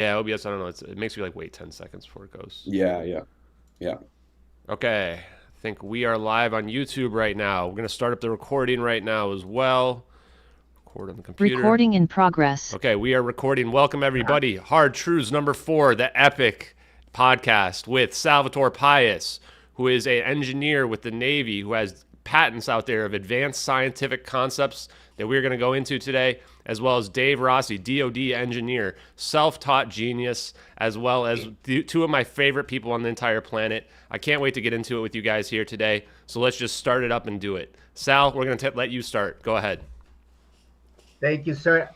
Yeah, OBS, I don't know. It makes you like wait 10 seconds before it goes. Yeah, yeah, yeah. Okay. I think we are live on YouTube right now. We're going to start up the recording right now as well. Record on the computer. Recording in progress. Okay, we are recording. Welcome, everybody. Hard Truths number 4, the epic podcast with Salvatore Pais, who is an engineer with the Navy who has patents out there of advanced scientific concepts that we're going to go into today, as well as Dave Rossi, DoD engineer, self-taught genius, as well as two of my favorite people on the entire planet. I can't wait to get into it with you guys here today. So let's just start it up and do it. Sal, we're going to let you start. Go ahead. Thank you, sir.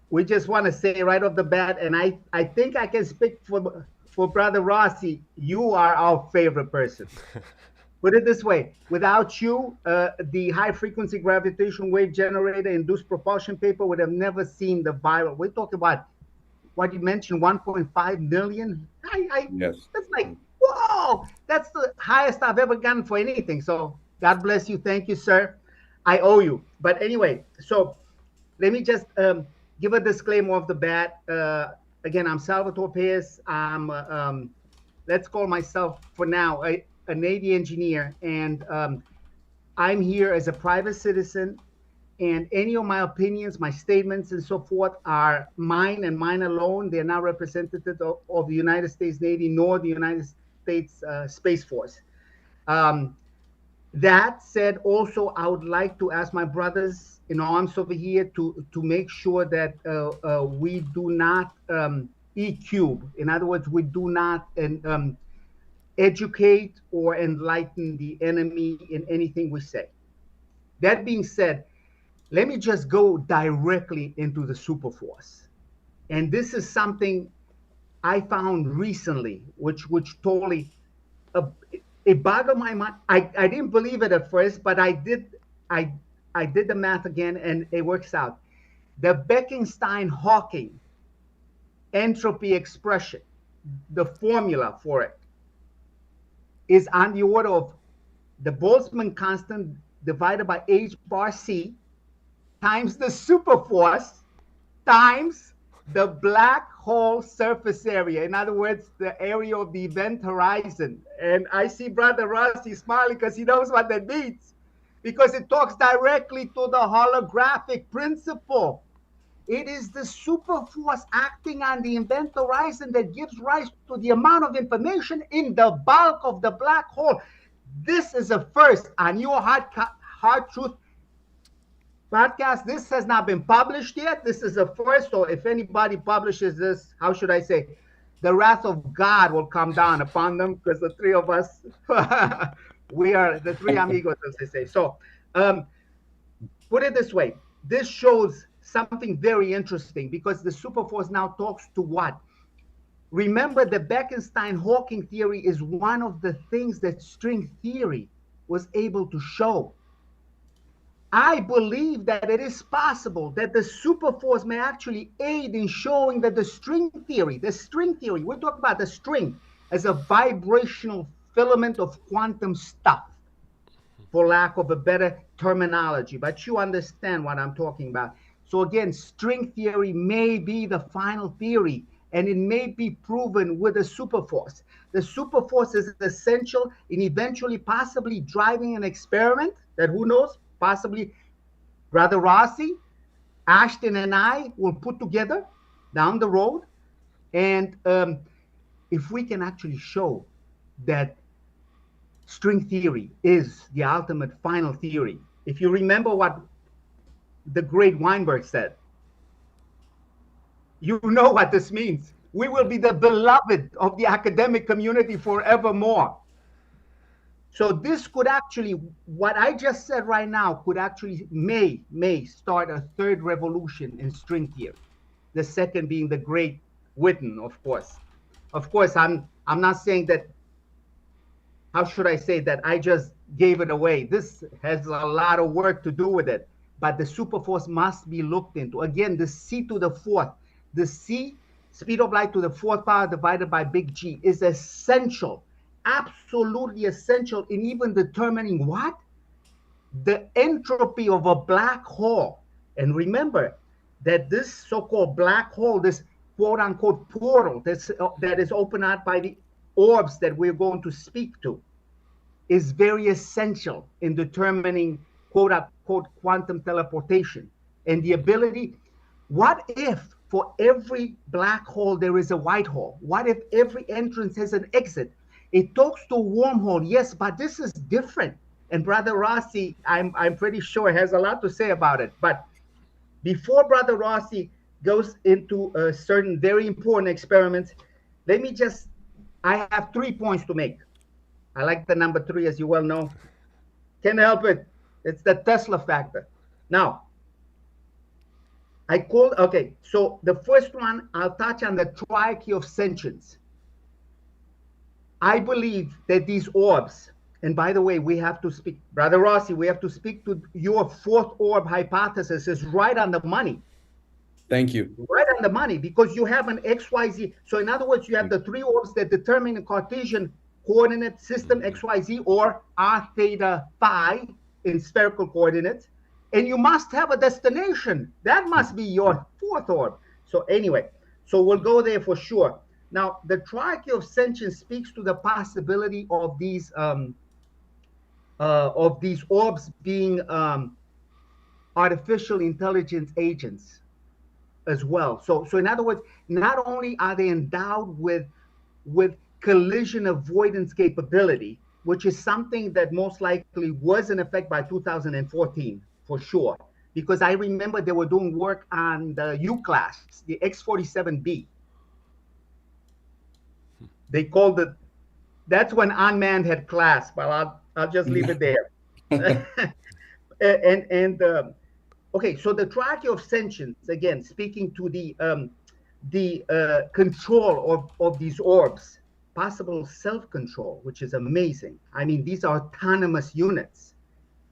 We just want to say right off the bat, and I think I can speak for Brother Rossi, you are our favorite person. Put it this way, without you, the high-frequency gravitational wave generator induced propulsion paper would have never seen the viral. We're talking about what you mentioned, 1.5 million. Yes. That's like, whoa, that's the highest I've ever gotten for anything. So God bless you. Thank you, sir. I owe you. But anyway, so let me just give a disclaimer off the bat. Again, I'm Salvatore Pais. I'm, let's call myself for now, a Navy engineer. And I'm here as a private citizen. And any of my opinions, my statements and so forth are mine and mine alone. They're not representative of the United States Navy nor the United States Space Force. That said, also, I would like to ask my brothers in arms over here to make sure that we do not E-cube. In other words, we do not educate or enlighten the enemy in anything we say. That being said, let me just go directly into the Superforce. And this is something I found recently, which totally it boggled my mind. I didn't believe it at first, but I did the math again, and it works out. The Bekenstein-Hawking entropy expression, the formula for it, is on the order of the Boltzmann constant divided by h bar c times the superforce times the black hole surface area. In other words, the area of the event horizon. And I see Brother Rossi smiling because he knows what that means, because it talks directly to the holographic principle. It is the superforce acting on the event horizon that gives rise to the amount of information in the bulk of the black hole. This is a first on your Hard Truth podcast. This has not been published yet. This is a first. So if anybody publishes this, how should I say, the wrath of God will come down upon them, because the three of us, we are the three amigos, as they say. So put it this way. This shows something very interesting, because the superforce now talks to what? Remember, the Bekenstein-Hawking theory is one of the things that string theory was able to show. I believe that it is possible that the superforce may actually aid in showing that the string theory, we're talking about the string as a vibrational filament of quantum stuff, for lack of a better terminology, but you understand what I'm talking about. So again, string theory may be the final theory, and it may be proven with a superforce. The superforce is essential in eventually possibly driving an experiment that, who knows, possibly Brother Rossi, Ashton, and I will put together down the road. And if we can actually show that string theory is the ultimate final theory. If you remember what the great Weinberg said, you know what this means. We will be the beloved of the academic community forevermore. So this could actually, what I just said right now, could actually may start a third revolution in string theory. The second being the great Witten, of course. Of course, I'm not saying that, how should I say, that I just gave it away. This has a lot of work to do with it, but the superforce must be looked into. Again, the c to the fourth, the c, speed of light to the fourth power divided by big G, is essential, absolutely essential in even determining what? The entropy of a black hole. And remember that this so-called black hole, this quote unquote portal that is opened up by the orbs that we're going to speak to is very essential in determining quote unquote quantum teleportation and the ability. What if for every black hole there is a white hole? What if every entrance has an exit? It talks to a wormhole, yes, but this is different. And Brother Rossi, I'm pretty sure, has a lot to say about it. But before Brother Rossi goes into certain very important experiments, let me just, I have 3 points to make. I like the number 3, as you well know. Can't help it. It's the Tesla factor. Now, okay, so the first one, I'll touch on the tri-of-sensions. I believe that these orbs, and by the way, we have to speak, Brother Rossi, we have to speak to your fourth orb hypothesis is right on the money. Thank you. Right on the money, because you have an XYZ. So in other words, you have the 3 orbs that determine the Cartesian coordinate system XYZ or R theta phi in spherical coordinates. And you must have a destination. That must be your fourth orb. So anyway, so we'll go there for sure. Now, the tri-of-sension speaks to the possibility of these orbs being artificial intelligence agents as well. So in other words, not only are they endowed with collision avoidance capability, which is something that most likely was in effect by 2014 for sure, because I remember they were doing work on the U-class, the X-47B. They called it, that's when unmanned had class, but I'll just leave it there. Okay, so the tri-of-sensions, again, speaking to the control of these orbs, possible self-control, which is amazing. I mean, these are autonomous units.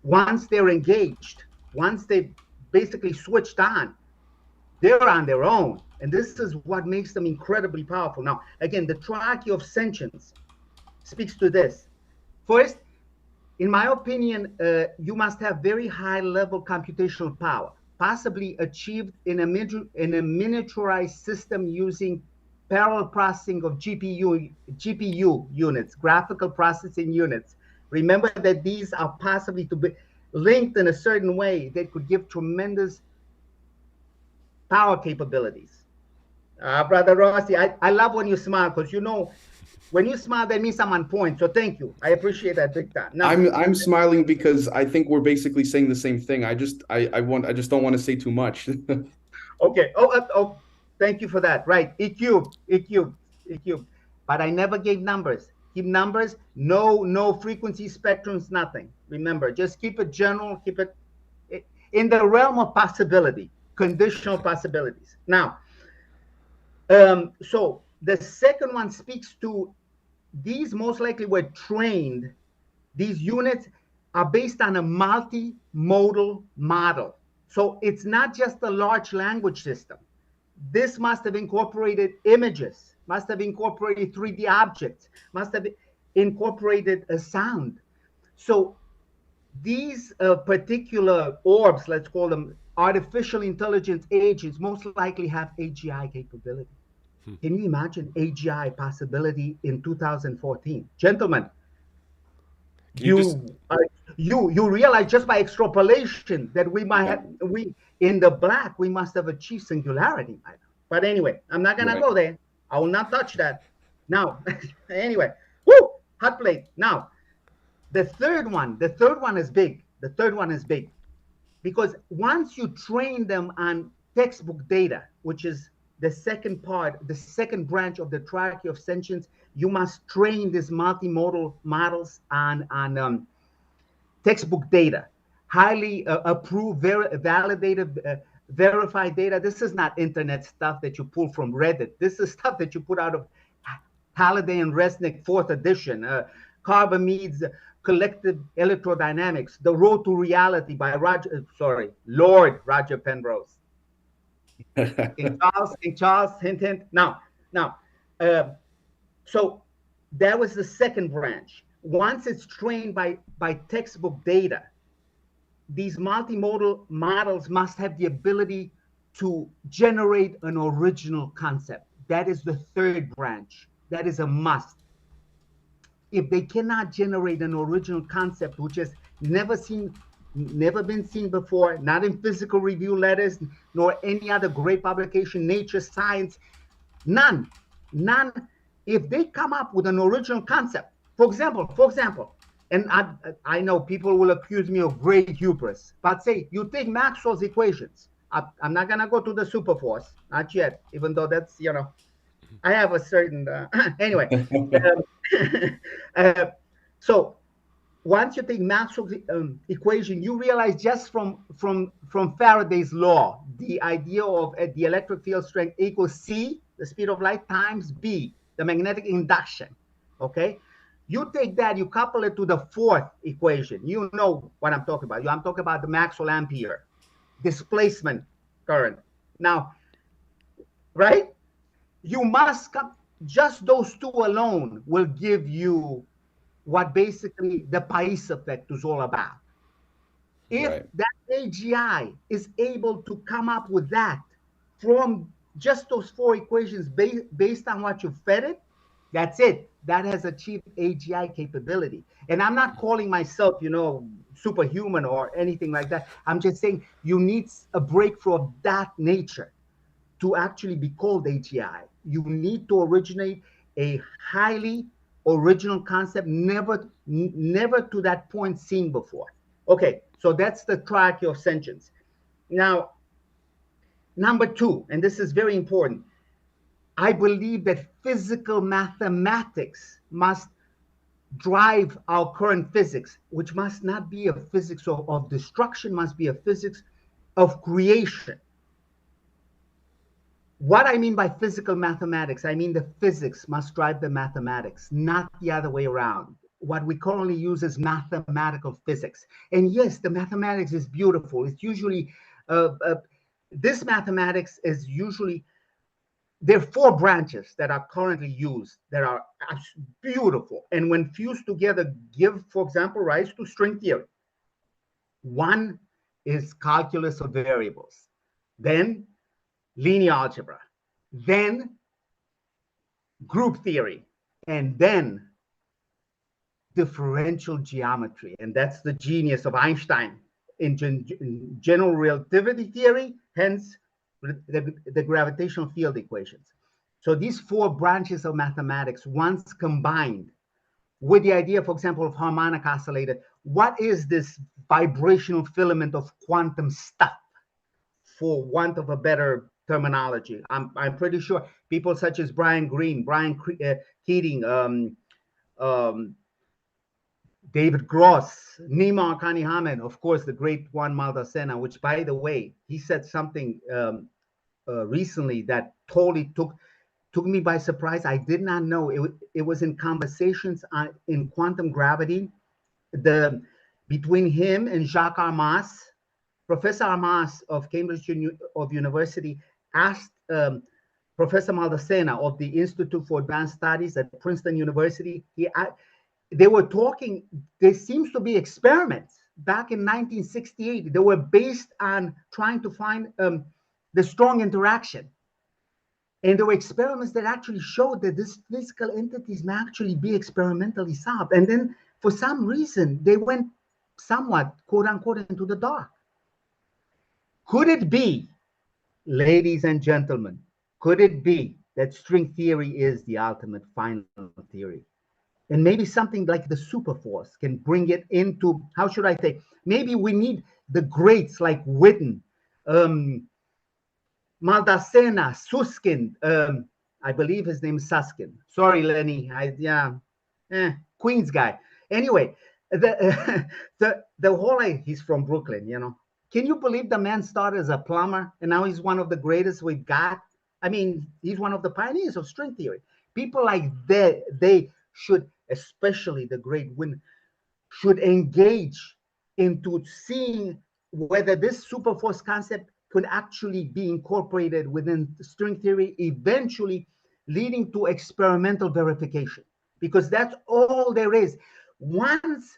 Once they're engaged, once they basically switched on, they're on their own. And this is what makes them incredibly powerful. Now, again, the tri-of-sensions speaks to this. First, in my opinion, you must have very high level computational power, possibly achieved in a miniaturized system using parallel processing of GPU units, graphical processing units. Remember that these are possibly to be linked in a certain way that could give tremendous power capabilities. Brother Rossi, I love when you smile, because you know, when you smile, that means I'm on point. So thank you. I appreciate that big time. Now, I'm smiling because I think we're basically saying the same thing. I just don't want to say too much. Okay. Oh, thank you for that. Right. E cubed. But I never gave numbers. Keep numbers. No frequency spectrums. Nothing. Remember, just keep it general. Keep it in the realm of possibility, conditional possibilities. Now, so the second one speaks to these most likely were trained. These units are based on a multimodal model. So it's not just a large language system. This must have incorporated images, must have incorporated 3D objects, must have incorporated a sound. So these particular orbs, let's call them artificial intelligence agents, most likely have AGI capability. Can you imagine AGI possibility in 2014? Gentlemen, you realize just by extrapolation that we might have, in the black, we must have achieved singularity. But anyway, I'm not gonna go there. I will not touch that. Now, anyway, woo, hot plate. Now, the third one is big. The third one is big because once you train them on textbook data, which is the second part, the second branch of the tri-of-sensions, you must train these multimodal models on textbook data, highly approved, validated, verified data. This is not internet stuff that you pull from Reddit. This is stuff that you put out of Halliday and Resnick 4th edition, Carbamead's Collective Electrodynamics, The Road to Reality by Lord Roger Penrose. King Charles, hint, hint. Now, so that was the second branch. Once it's trained by textbook data, these multimodal models must have the ability to generate an original concept. That is the third branch. That is a must. If they cannot generate an original concept, which has never been seen before, not in physical review letters, nor any other great publication, Nature, Science, none. If they come up with an original concept, for example, and I know people will accuse me of great hubris, but say you take Maxwell's equations. I'm not gonna go to the superforce, not yet, even though that's, I have a certain anyway. So once you take Maxwell's equation, you realize just from Faraday's law, the idea of the electric field strength equals C, the speed of light, times B, the magnetic induction. Okay, you take that, you couple it to the fourth equation. You know what I'm talking about. I'm talking about the Maxwell ampere displacement current. Now, right? You must come. Just those two alone will give you what basically the Pais effect is all about. If that AGI is able to come up with that from just those four equations based on what you fed it, that's it. That has achieved AGI capability. And I'm not calling myself, superhuman or anything like that. I'm just saying you need a breakthrough of that nature to actually be called AGI. You need to originate a highly original concept, never to that point seen before. Okay, so that's the tri-of-sensions. Now, number two, and this is very important, I believe that physical mathematics must drive our current physics, which must not be a physics of destruction, must be a physics of creation. What I mean by physical mathematics, I mean the physics must drive the mathematics, not the other way around. What we currently use is mathematical physics. And yes, the mathematics is beautiful. It's usually, this mathematics is usually, there are four branches that are currently used that are beautiful. And when fused together, give, for example, rise to string theory. One is calculus of variables. Then linear algebra, then group theory, and then differential geometry. And that's the genius of Einstein in general relativity theory, hence the gravitational field equations. So these four branches of mathematics, once combined with the idea, for example, of harmonic oscillator, what is this vibrational filament of quantum stuff, for want of a better terminology? I'm pretty sure people such as Brian Greene, Brian Keating, David Gross, Nima Kani-Hamed, of course, the great Juan Maldacena, which, by the way, he said something recently that totally took me by surprise. I did not know. It was in conversations in quantum gravity, between him and Jacques Armas. Professor Armas of Cambridge University asked Professor Maldacena of the Institute for Advanced Studies at Princeton University. They were talking, there seems to be experiments back in 1968. They were based on trying to find the strong interaction. And there were experiments that actually showed that these physical entities may actually be experimentally solved. And then for some reason, they went somewhat, quote unquote, into the dark. Could it be, ladies and gentlemen, could it be that string theory is the ultimate final theory? And maybe something like the superforce can bring it into, how should I say, maybe we need the greats like Witten, Maldacena, Susskind, I believe his name is Susskind. Sorry, Lenny, Queens guy. Anyway, the whole, he's from Brooklyn, Can you believe the man started as a plumber and now he's one of the greatest we've got? I mean, he's one of the pioneers of string theory. People like that, they should, especially the great Witten, should engage into seeing whether this superforce concept could actually be incorporated within string theory, eventually leading to experimental verification, because that's all there is. Once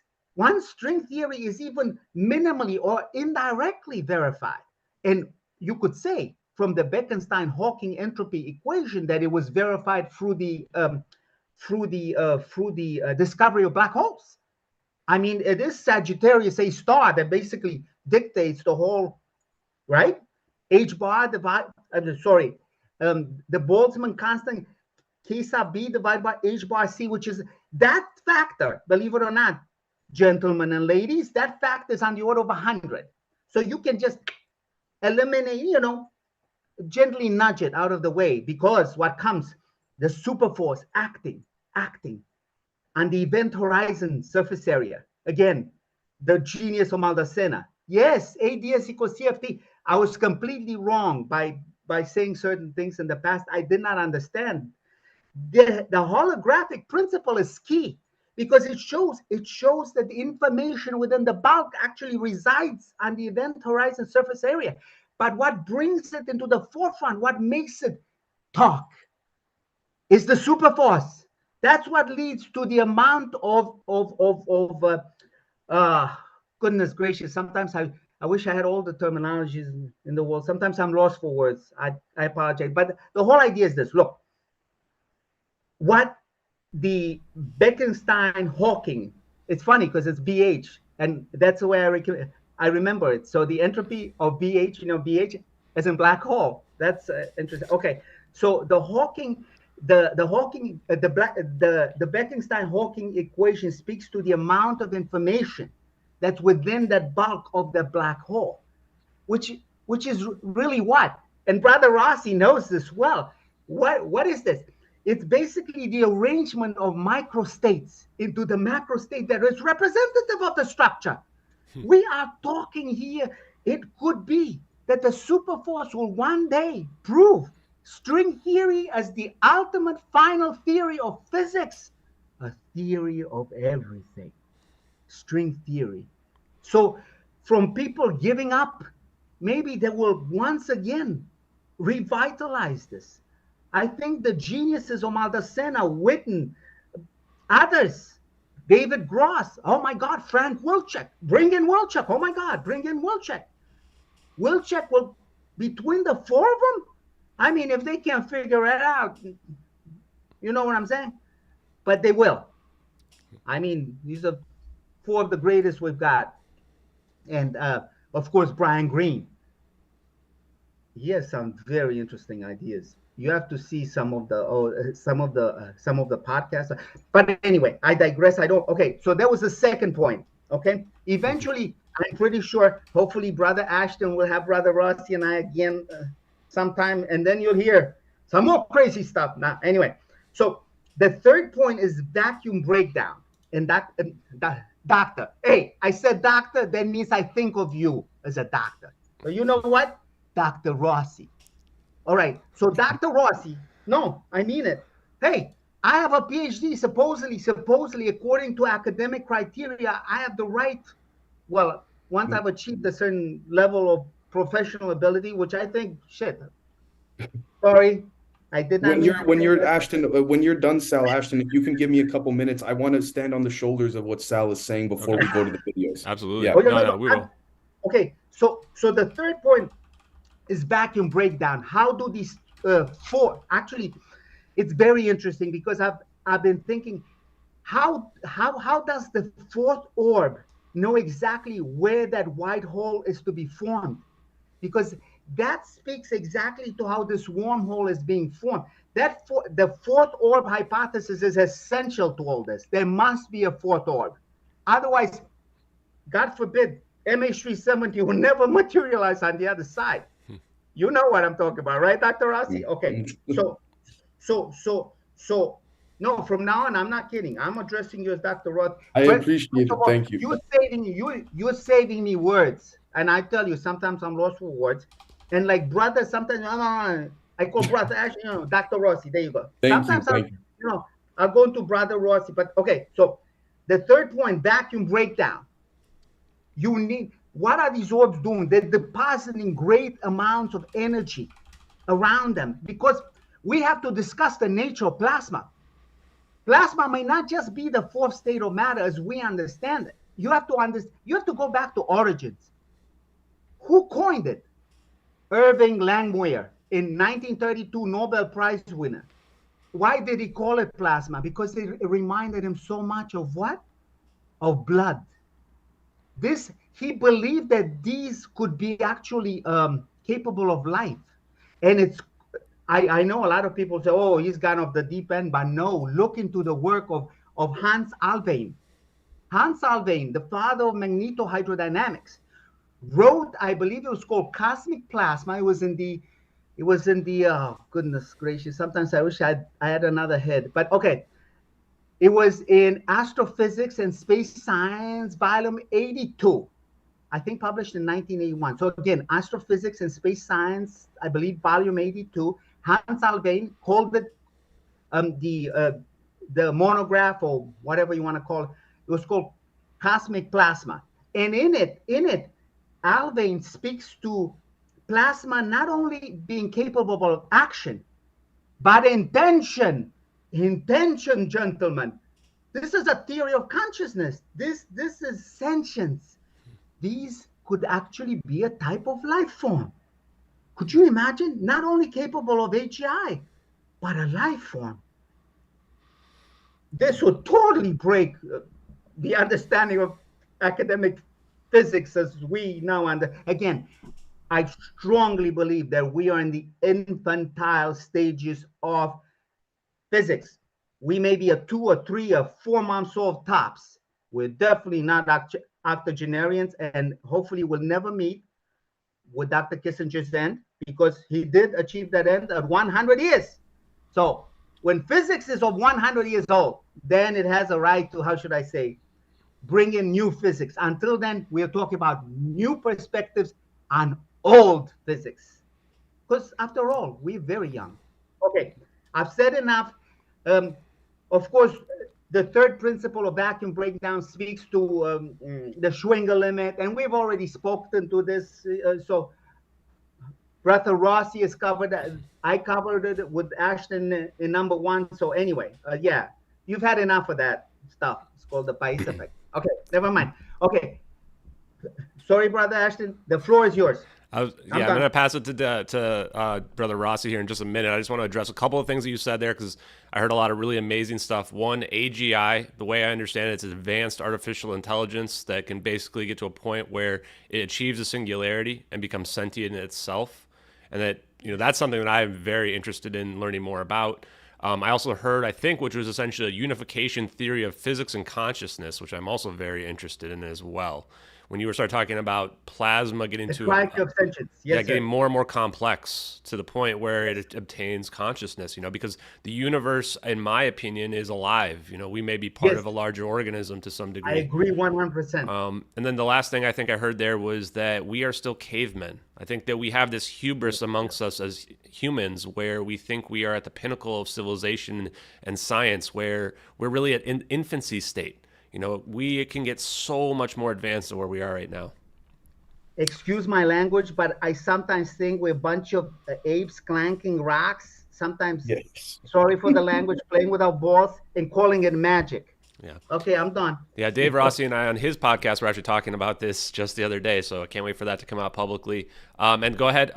string theory is even minimally or indirectly verified, and you could say, from the Bekenstein-Hawking entropy equation that it was verified through the discovery of black holes. I mean, it is Sagittarius, a star that basically dictates the whole, right? H bar divided, the Boltzmann constant, K sub B divided by H bar C, which is that factor, believe it or not, gentlemen and ladies, that factor is on the order of 100. So you can just eliminate, gently nudge it out of the way, because what comes, the superforce acting on the event horizon surface area. Again, the genius of Maldacena. Yes, ADS equals CFT. I was completely wrong by saying certain things in the past. I did not understand. The holographic principle is key, because it shows that the information within the bulk actually resides on the event horizon surface area. But what brings it into the forefront, what makes it talk, is the superforce. That's what leads to the amount of goodness gracious. Sometimes I wish I had all the terminologies in the world. Sometimes I'm lost for words. I apologize. But the whole idea is this. Look, what the Bekenstein-Hawking, it's funny because it's BH, and that's the way I remember it. So the entropy of BH, BH as in black hole. That's interesting. Okay, so the Hawking, the Bekenstein-Hawking equation speaks to the amount of information that's within that bulk of the black hole, which is really what? And Brother Rossi knows this well. What is this? It's basically the arrangement of microstates into the macro state that is representative of the structure. We are talking here, it could be that the superforce will one day prove string theory as the ultimate final theory of physics, a theory of everything. String theory. So from people giving up, maybe they will once again revitalize this. I think the geniuses of Maldacena, Witten, others, David Gross, oh my God, Frank Wilczek, bring in Wilczek, oh my God, bring in Wilczek. Wilczek will, between the four of them, I mean, if they can't figure it out, you know what I'm saying? But they will. I mean, these are four of the greatest we've got. And of course, Brian Greene. He has some very interesting ideas. You have to see some of the podcasts. But anyway, I digress. Okay, so that was the second point. Okay, eventually, I'm pretty sure, hopefully, Brother Ashton will have Brother Rossi and I again sometime, and then you'll hear some more crazy stuff. Now, anyway, so the third point is vacuum breakdown. And doctor, hey, I said doctor, that means I think of you as a doctor. So you know what? Dr. Rossi. All right, so Dr. Rossi, no, I mean it. Hey, I have a PhD, supposedly, according to academic criteria, I have the right, well, once I've achieved a certain level of professional ability, which I think, sorry, I did not. When you're Ashton, when you're done, Sal, Ashton, if you can give me a couple minutes, I want to stand on the shoulders of what Sal is saying before we go to the videos. Absolutely. Yeah. No, we will. Okay, so the third point is vacuum breakdown. How do these four, actually, it's very interesting because I've been thinking, how does the fourth orb know exactly where that white hole is to be formed? Because that speaks exactly to how this wormhole is being formed. The fourth orb hypothesis is essential to all this. There must be a fourth orb. Otherwise, God forbid, MH370 will never materialize on the other side. You know what I'm talking about, right, Dr. Rossi? Okay, so no, from now on, I'm not kidding. I'm addressing you as Dr. Rossi. I appreciate it. Thank you. You're saving me words, and I tell you, sometimes I'm lost for words. And like brother, sometimes I call brother actually, Dr. Rossi. There you go. Thank you. I'll go into Brother Rossi. But okay, so the third point, vacuum breakdown. What are these orbs doing? They're depositing great amounts of energy around them, because we have to discuss the nature of plasma. Plasma may not just be the fourth state of matter as we understand it. You have to go back to origins. Who coined it? Irving Langmuir. in 1932 Nobel Prize winner. Why did he call it plasma? Because it reminded him so much of what? Of blood. He believed that these could be actually capable of life. And I know a lot of people say, oh, he's gone off the deep end, but no, look into the work of Hans Alfvén. Hans Alfvén, the father of magnetohydrodynamics, wrote, I believe it was called Cosmic Plasma. It was in the oh, goodness gracious, sometimes I wish I had another head, but okay. It was in Astrophysics and Space Science, volume 82, I think published in 1981. So again, Astrophysics and Space Science, I believe volume 82, Hans Alfvén called it the monograph, or whatever you want to call it. It was called Cosmic Plasma. And in it, Alfvén speaks to plasma not only being capable of action, but intention. Intention, gentlemen. This is a theory of consciousness. This is sentience. These could actually be a type of life form. Could you imagine? Not only capable of AGI, but a life form. This would totally break the understanding of academic physics as we now understand. Again, I strongly believe that we are in the infantile stages of physics. We may be a 2 or 3 or 4 months old tops. We're definitely not octogenarians, and hopefully we'll never meet with Dr. Kissinger's end, because he did achieve that end at 100 years. So when physics is of 100 years old, then it has a right to, how should I say, bring in new physics. Until then, we are talking about new perspectives on old physics. Because after all, we're very young. Okay, I've said enough. Of course, the third principle of vacuum breakdown speaks to the Schwinger limit, and we've already spoken to this. So Brother Rossi has covered that. I covered it with Ashton in number 1. So anyway, yeah, you've had enough of that stuff. It's called the Pais effect. Okay, never mind. Okay, sorry, Brother Ashton. The floor is yours. I'm going to pass it to Brother Rossi here in just a minute. I just want to address a couple of things that you said there, because I heard a lot of really amazing stuff. One, AGI, the way I understand it, it's advanced artificial intelligence that can basically get to a point where it achieves a singularity and becomes sentient in itself. And that, that's something that I'm very interested in learning more about. I also heard, I think, which was essentially a unification theory of physics and consciousness, which I'm also very interested in as well. When you start talking about plasma getting to getting more and more complex to the point where it obtains consciousness, because the universe, in my opinion, is alive. We may be part of a larger organism to some degree. I agree 100%. And then the last thing I think I heard there was that we are still cavemen. I think that we have this hubris amongst us as humans, where we think we are at the pinnacle of civilization and science, where we're really at infancy state. We can get so much more advanced than where we are right now. Excuse my language, but I sometimes think we're a bunch of apes clanking rocks. Sometimes, yes. Sorry for the language, playing with our balls and calling it magic. Yeah. Okay, I'm done. Yeah, Dave Rossi and I on his podcast were actually talking about this just the other day, so I can't wait for that to come out publicly. And go ahead,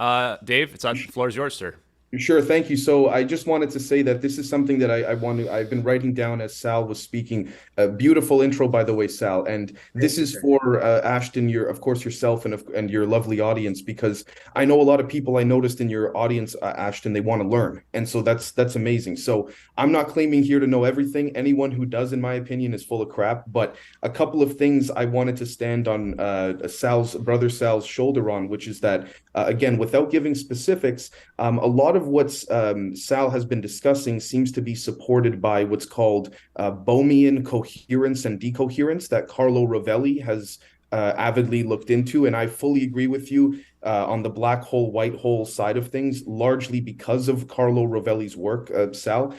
Dave. The floor is yours, sir. Sure, thank you. So I just wanted to say that this is something that I've been writing down as Sal was speaking. A beautiful intro, by the way, Sal. And this is for Ashton, of course, yourself and your lovely audience, because I know a lot of people I noticed in your audience, Ashton, they want to learn. And so that's amazing. So I'm not claiming here to know everything. Anyone who does, in my opinion, is full of crap. But a couple of things I wanted to stand on brother Sal's shoulder on, which is that, again, without giving specifics, a lot of what Sal has been discussing seems to be supported by what's called Bohmian coherence and decoherence that Carlo Rovelli has avidly looked into. And I fully agree with you on the black hole, white hole side of things, largely because of Carlo Rovelli's work, Sal.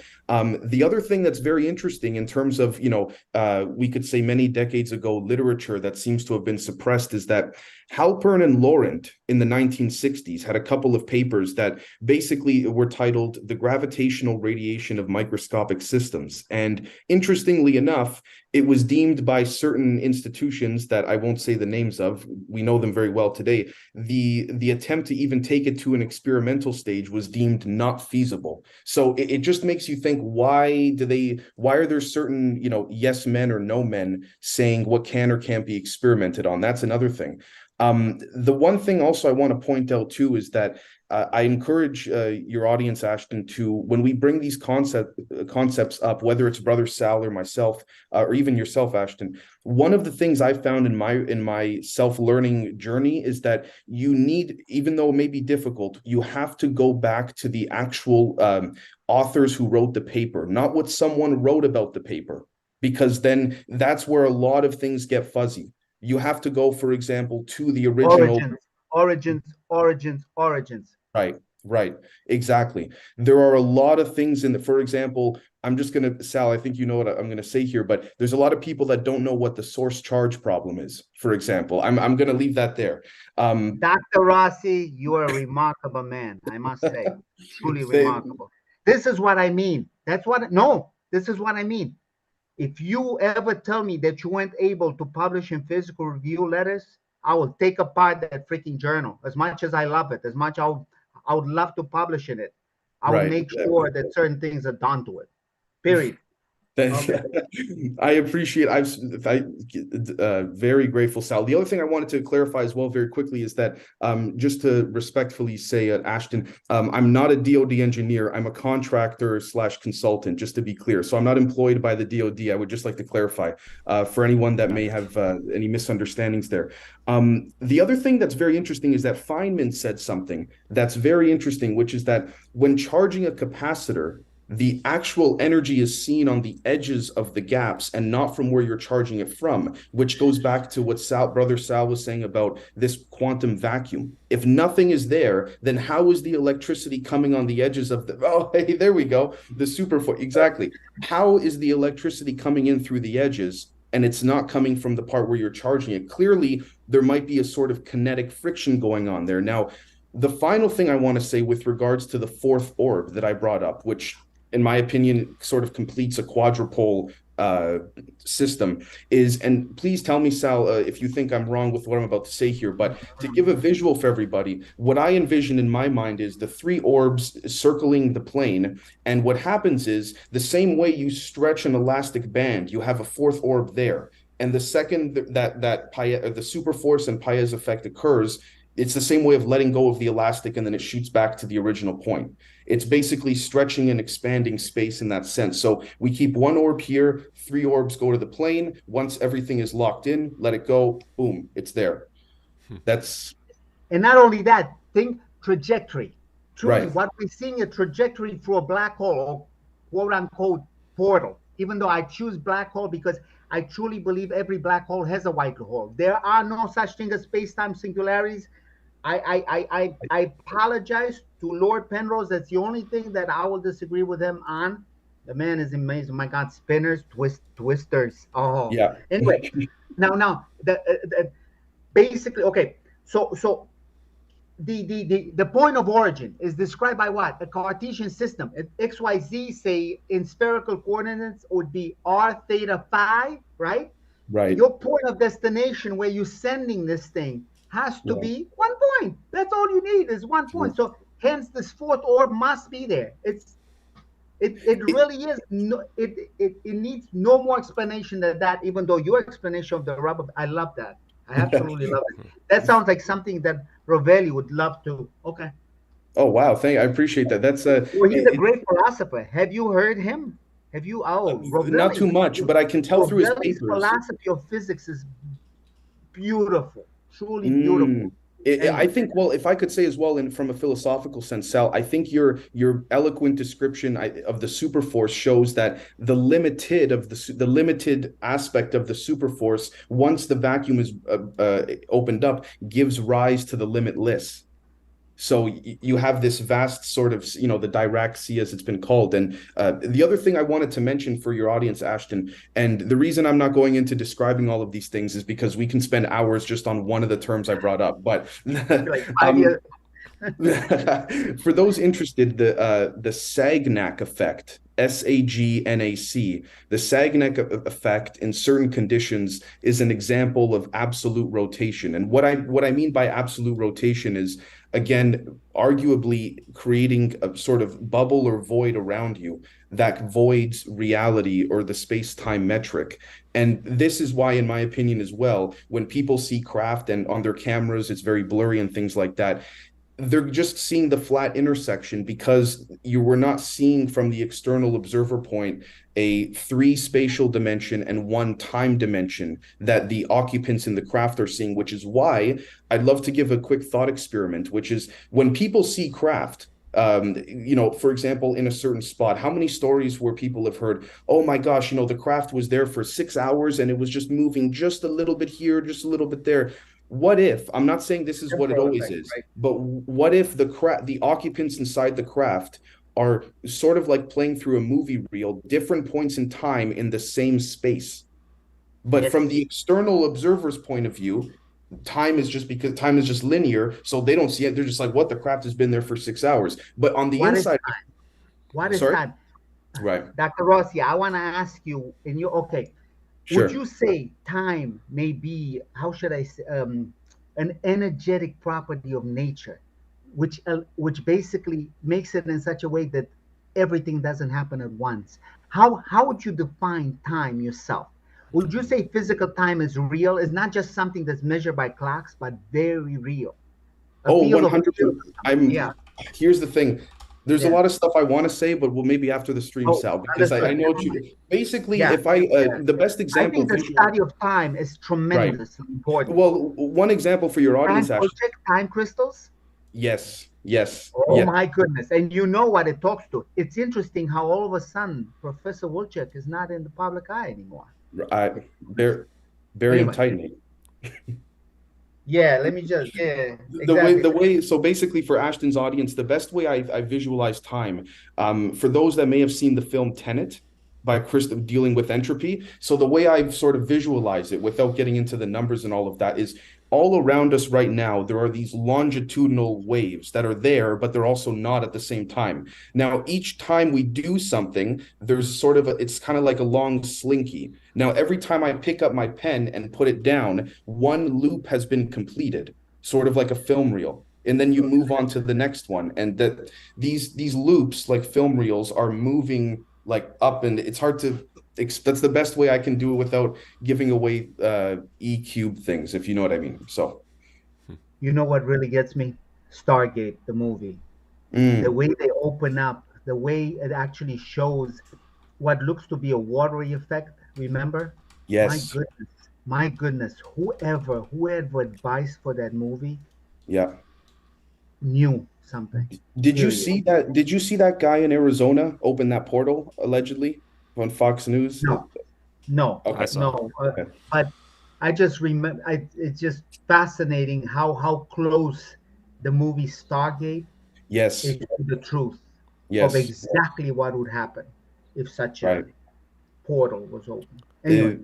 The other thing that's very interesting in terms of, we could say many decades ago literature that seems to have been suppressed is that Halpern and Laurent in the 1960s had a couple of papers that basically were titled The Gravitational Radiation of Microscopic Systems. And interestingly enough, it was deemed by certain institutions that I won't say the names of, we know them very well today, the attempt to even take it to an experimental stage was deemed not feasible. So it just makes you think, why are there certain, yes men or no men saying what can or can't be experimented on? That's another thing. The one thing also I want to point out too is that I encourage your audience, Ashton, to, when we bring these concepts up, whether it's Brother Sal or myself, or even yourself, Ashton, one of the things I found in my self-learning journey is that you need, even though it may be difficult, you have to go back to the actual authors who wrote the paper, not what someone wrote about the paper, because then that's where a lot of things get fuzzy. You have to go, for example, to the original origins. Right. Exactly. There are a lot of things in the, for example, I'm just going to, Sal, I think you know what I'm going to say here, but there's a lot of people that don't know what the source charge problem is, for example. I'm going to leave that there. Dr. Rossi, you are a remarkable man, I must say. Truly remarkable. This is what I mean. This is what I mean. If you ever tell me that you weren't able to publish in physical review letters, I will take apart that freaking journal. As much as I love it, as much I would love to publish in it, I will make sure that certain things are done to it. Period. Okay. I appreciate. I'm very grateful, Sal. The other thing I wanted to clarify as well, very quickly, is that just to respectfully say, Ashton, I'm not a DoD engineer. I'm a contractor / consultant, just to be clear. So I'm not employed by the DoD. I would just like to clarify for anyone that may have any misunderstandings there. The other thing that's very interesting is that Feynman said something that's very interesting, which is that when charging a capacitor, the actual energy is seen on the edges of the gaps and not from where you're charging it from, which goes back to what Brother Sal was saying about this quantum vacuum. If nothing is there, then how is the electricity coming on the edges of the, oh, hey, there we go, the superfoot, exactly. How is the electricity coming in through the edges and it's not coming from the part where you're charging it? Clearly, there might be a sort of kinetic friction going on there. Now, the final thing I want to say with regards to the fourth orb that I brought up, which in my opinion, sort of completes a quadrupole system is, and please tell me, Sal, if you think I'm wrong with what I'm about to say here, but to give a visual for everybody, what I envision in my mind is the three orbs circling the plane. And what happens is the same way you stretch an elastic band, you have a fourth orb there. And the second that the superforce and Pais effect occurs, it's the same way of letting go of the elastic and then it shoots back to the original point. It's basically stretching and expanding space in that sense. So we keep one orb here, three orbs go to the plane. Once everything is locked in, let it go, boom, it's there. That's... And not only that, think trajectory. Truly, right. What we're seeing a trajectory through a black hole or quote unquote portal, even though I choose black hole because I truly believe every black hole has a white hole. There are no such thing as space-time singularities. I apologize to Lord Penrose. That's the only thing that I will disagree with him on. The man is amazing. My God, spinners, twisters. Oh, yeah. Anyway, now basically, okay. So the point of origin is described by what? A Cartesian system. X, Y, Z, say in spherical coordinates would be r, theta, phi, right? Right. Your point of destination where you're sending this thing has to be 1 point. That's all you need is 1 point. So hence this fourth orb must be there. It really is. It needs no more explanation than that, even though your explanation of the rubber, I love that. I absolutely love it. That sounds like something that Rovelli would love to. Okay. Oh, wow. I appreciate that. That's well, he's a great philosopher. Have you heard him? Have you? Not too much, but I can tell through his papers. Philosophy of physics is beautiful. Truly beautiful. I think, well, if I could say as well, from a philosophical sense, Sal, I think your eloquent description of the superforce shows that the limited aspect of the superforce, once the vacuum is opened up, gives rise to the limitless. So you have this vast sort of, the Dirac Sea, as it's been called. And the other thing I wanted to mention for your audience, Ashton, and the reason I'm not going into describing all of these things is because we can spend hours just on one of the terms I brought up. But Like 5 years. for those interested, the Sagnac effect, SAGNAC, the Sagnac effect in certain conditions is an example of absolute rotation. And what I mean by absolute rotation is, again, arguably creating a sort of bubble or void around you that voids reality or the space-time metric. And this is why, in my opinion as well, when people see craft and on their cameras, it's very blurry and things like that, they're just seeing the flat intersection because you were not seeing from the external observer point a 3 spatial dimension and 1 time dimension that the occupants in the craft are seeing, which is why I'd love to give a quick thought experiment, which is when people see craft, for example, in a certain spot, how many stories where people have heard, oh my gosh, the craft was there for 6 hours and it was just moving just a little bit here, just a little bit there. What if, I'm not saying this is what it always is, but what if the occupants inside the craft are sort of like playing through a movie reel, different points in time in the same space? But from the external observer's point of view, time is just linear, so they don't see it. They're just like, what, the craft has been there for 6 hours. But on the inside, what is time? Right. Dr. Rossi, I want to ask you, Sure. Would you say time may be, how should I say, an energetic property of nature, which basically makes it in such a way that everything doesn't happen at once? How would you define time yourself? Would you say physical time is real? It's not just something that's measured by clocks, but very real. 100%. Here's the thing. There's a lot of stuff I want to say, but maybe after the stream, Sal, because I know you basically, if the best example. I think the study of time is tremendously important. Well, one example for your audience, time crystals? Yes. Oh my goodness. And you know what it talks to. It's interesting how all of a sudden Professor Wilczek is not in the public eye anymore. Barium titanate. Yeah, let me just the way so basically for Ashton's audience, the best way I visualize time, for those that may have seen the film Tenet by Chris dealing with entropy. So the way I sort of visualize it without getting into the numbers and all of that is all around us right now, there are these longitudinal waves that are there, but they're also not at the same time. Now, each time we do something, there's sort of it's kind of like a long slinky. Now, every time I pick up my pen and put it down, one loop has been completed, sort of like a film reel. And then you move on to the next one. And that these loops, like film reels, are moving like up, and it's hard to that's the best way I can do it without giving away E cube things, if you know what I mean. So, you know what really gets me? Stargate, the movie. The way they open up, the way it actually shows what looks to be a watery effect. Remember? Yes. My goodness. Whoever advised for that movie, knew something. Did you see that? Did you see that guy in Arizona open that portal allegedly on Fox News? No. Okay. No. But I just remember. It's just fascinating how close the movie Stargate is to the truth of exactly what would happen if such a portal was open. Anyway.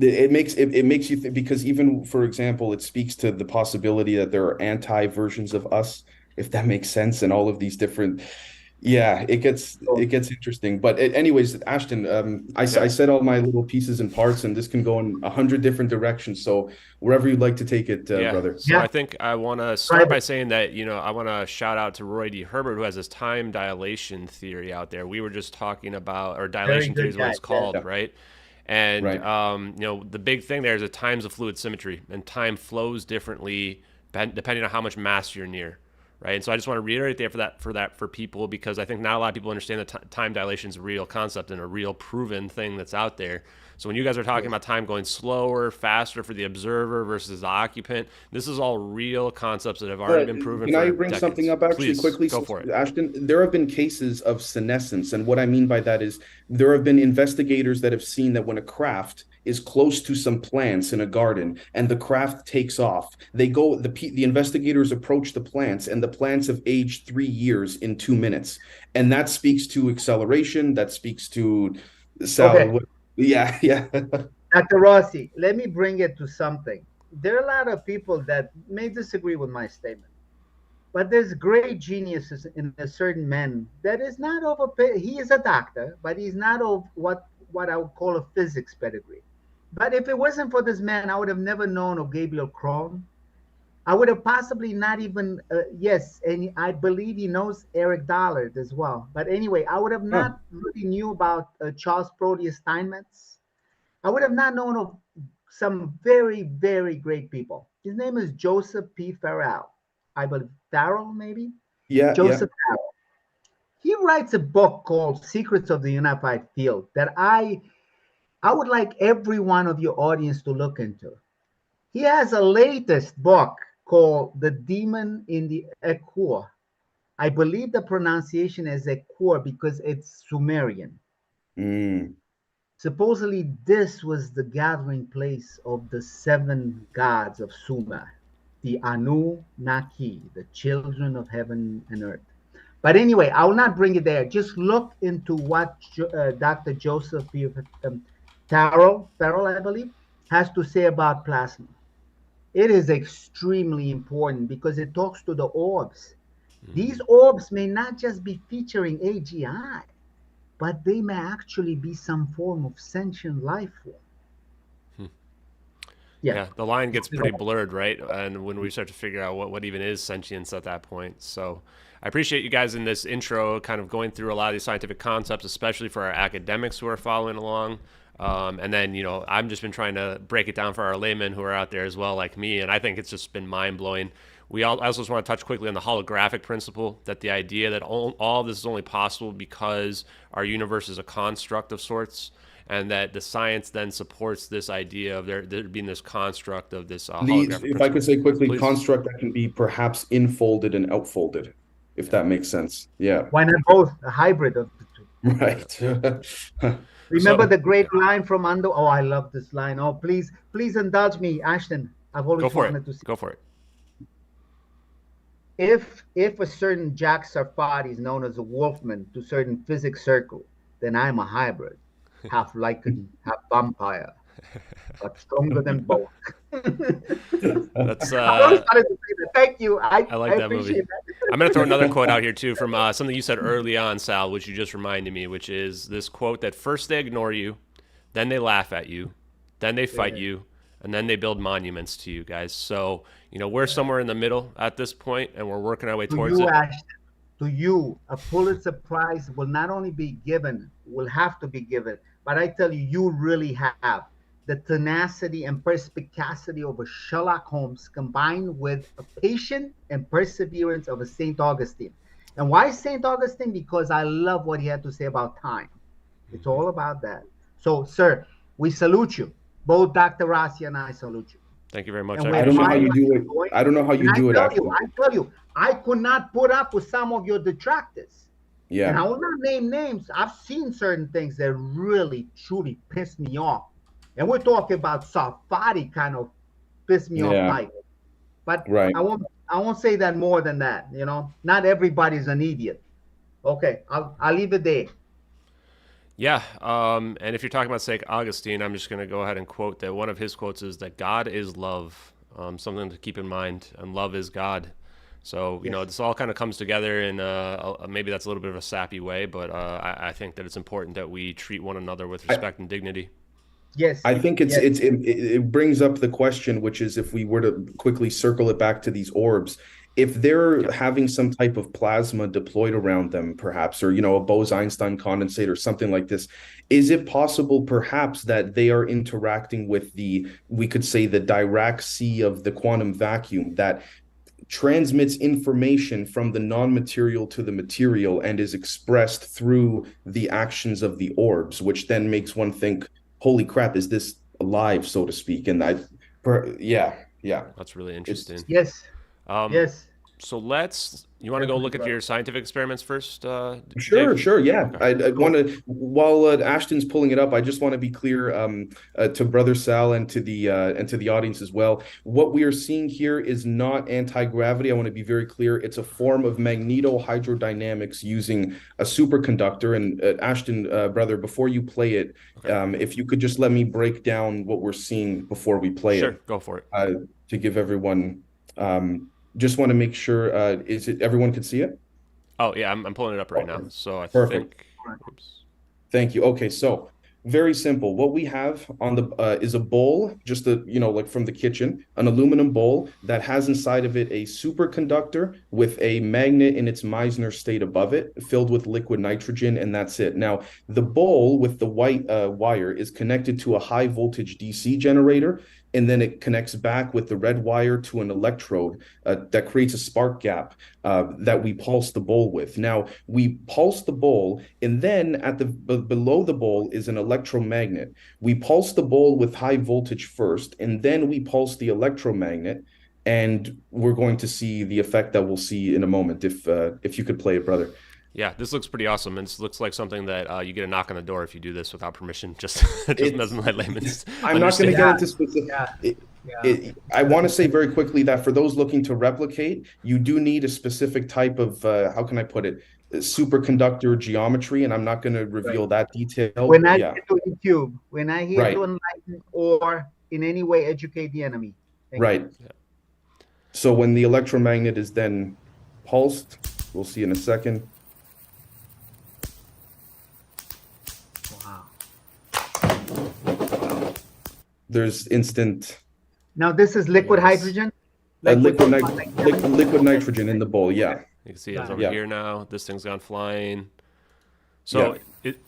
It makes you think, because even, for example, it speaks to the possibility that there are anti versions of us, if that makes sense, and all of these different. It gets interesting. But anyways, Ashton, I said all my little pieces and parts, and this can go in 100 different directions. So wherever you'd like to take it, brother. So I think I want to start by saying that, I want to shout out to Roy D. Herbert, who has this time dilation theory out there. We were just talking about, or dilation theory is what it's called, right? And, the big thing there is that time's a fluid symmetry, and time flows differently depending on how much mass you're near. Right. And so I just want to reiterate there for people, because I think not a lot of people understand that time dilation is a real concept and a real proven thing that's out there. So when you guys are talking about time going slower, faster for the observer versus the occupant, this is all real concepts that have already been proven. Can I bring something up actually quickly? Go for it. Ashton, there have been cases of senescence. And what I mean by that is there have been investigators that have seen that when a craft is close to some plants in a garden, and the craft takes off. The investigators approach the plants, and the plants have aged 3 years in 2 minutes. And that speaks to acceleration. That speaks to Okay. Yeah, yeah. Dr. Rossi, let me bring it to something. There are a lot of people that may disagree with my statement, but there's great geniuses in a certain man that is not of he is a doctor, but he's not of what I would call a physics pedigree. But if it wasn't for this man, I would have never known of Gabriel Cron. I would have possibly not even, yes, and I believe he knows Eric Dollard as well. But anyway, I would have not really knew about Charles Proteus Steinmetz. I would have not known of some very, very great people. His name is Joseph P. Farrell. I believe Farrell, maybe? Yeah, Joseph Farrell. He writes a book called Secrets of the Unified Field that I would like every one of your audience to look into. He has a latest book called The Demon in the Ekur. I believe the pronunciation is Ekur because it's Sumerian. Supposedly, this was the gathering place of the 7 gods of Sumer, the Anunnaki, the children of heaven and earth. But anyway, I will not bring it there. Just look into what Dr. Joseph P. Farrell, I believe, has to say about plasma. It is extremely important because it talks to the orbs. These orbs may not just be featuring AGI, but they may actually be some form of sentient life form. Yeah, the line gets pretty blurred, right? And when we start to figure out what even is sentience at that point. So I appreciate you guys in this intro kind of going through a lot of these scientific concepts, especially for our academics who are following along. And then, I've just been trying to break it down for our laymen who are out there as well, like me. And I think it's just been mind-blowing. I also just want to touch quickly on the holographic principle, that the idea that all of this is only possible because our universe is a construct of sorts, and that the science then supports this idea of there being this construct of this holographic If I could say quickly, Please. Construct that can be perhaps infolded and outfolded, if that makes sense. Yeah. Why not both? A hybrid of the two. Right. Remember the great line from Ando? Oh, I love this line. Oh, please indulge me, Ashton. I've always wanted to see. Go for it. If a certain Jack Sarfati is known as a wolfman to certain physics circle, then I'm a hybrid, half lichen, half vampire, but stronger than both. That's I always wanted to say that. Thank you. I like that movie. that. I'm going to throw another quote out here too from something you said early on, Sal, which you just reminded me, which is this quote that first they ignore you, then they laugh at you, then they fight you, and then they build monuments to you guys. So, we're somewhere in the middle at this point, and we're working our way towards it. Ashton, to you, a Pulitzer Prize will not only be given, will have to be given, but I tell you, you really have the tenacity and perspicacity of a Sherlock Holmes combined with a patience and perseverance of a St. Augustine. And why St. Augustine? Because I love what he had to say about time. It's all about that. So, sir, we salute you. Both Dr. Rossi and I salute you. Thank you very much. I don't know how you do it. I don't know how you do it. I tell you, I could not put up with some of your detractors. Yeah. And I will not name names. I've seen certain things that really, truly piss me off. And we're talking about Sarfati kind of piss me off type. But I won't say that more than that. Not everybody's an idiot. Okay, I'll leave it there. Yeah, and if you're talking about St. Augustine, I'm just going to go ahead and quote that one of his quotes is that God is love, something to keep in mind, and love is God. So, this all kind of comes together in maybe that's a little bit of a sappy way, but I think that it's important that we treat one another with respect and dignity. Yes. I think it brings up the question, which is if we were to quickly circle it back to these orbs, if they're having some type of plasma deployed around them, perhaps, or, a Bose-Einstein condensate or something like this, is it possible perhaps that they are interacting with we could say the Dirac sea of the quantum vacuum that transmits information from the non-material to the material and is expressed through the actions of the orbs, which then makes one think, holy crap, is this alive, so to speak? And yeah. That's really interesting. Yes. Yes. So you want to go look at your scientific experiments first, Sure, Dave? sure, yeah. Okay. I want to, while Ashton's pulling it up, I just want to be clear to Brother Sal and to the audience as well. What we are seeing here is not anti-gravity. I want to be very clear. It's a form of magneto-hydrodynamics using a superconductor. And Ashton, brother, before you play it, if you could just let me break down what we're seeing before we play Sure, it. go for it. To give everyone, just want to make sure, everyone can see it? Oh yeah, I'm pulling it up right now. So I Perfect. think. Oops. Thank you. Okay, so very simple. What we have on the is a bowl, just like from the kitchen, an aluminum bowl that has inside of it a superconductor with a magnet in its Meissner state above it, filled with liquid nitrogen, and that's it. Now, the bowl with the white wire is connected to a high voltage DC generator, and then it connects back with the red wire to an electrode that creates a spark gap that we pulse the bowl with. Now, we pulse the bowl, and then below the bowl is an electromagnet. We pulse the bowl with high voltage first, and then we pulse the electromagnet, and we're going to see the effect that we'll see in a moment. If you could play it, brother. Yeah, this looks pretty awesome. And this looks like something that you get a knock on the door if you do this without permission. Just doesn't let layman's I'm not going to get into specific. I want to say very quickly that for those looking to replicate, you do need a specific type of, how can I put it, superconductor geometry, and I'm not going to reveal that detail. When I get to YouTube, when I hear to enlighten or in any way educate the enemy. Right. Yeah. So when the electromagnet is then pulsed, we'll see in a second. There's instant. Now this is liquid hydrogen. Liquid nitrogen in the bowl. Yeah. You can see it's over here now. This thing's gone flying. So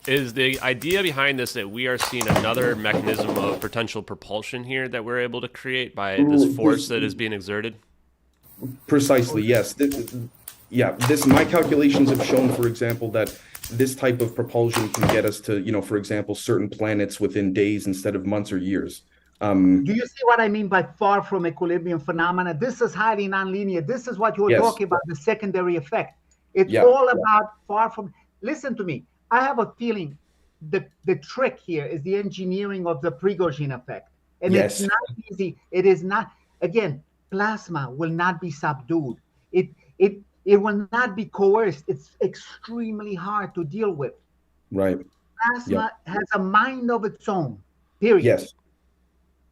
is the idea behind this that we are seeing another mechanism of potential propulsion here that we're able to create by this force that is being exerted? Precisely. Yes. My calculations have shown, for example, that this type of propulsion can get us to, for example, certain planets within days instead of months or years. Do you see what I mean by far from equilibrium phenomena? This is highly nonlinear. This is what you're talking about, the secondary effect. It's all about far from. Listen to me. I have a feeling the trick here is the engineering of the Prigogine effect. And it's not easy. It is not, again, plasma will not be subdued. It will not be coerced. It's extremely hard to deal with. Right. Plasma has a mind of its own, period. Yes.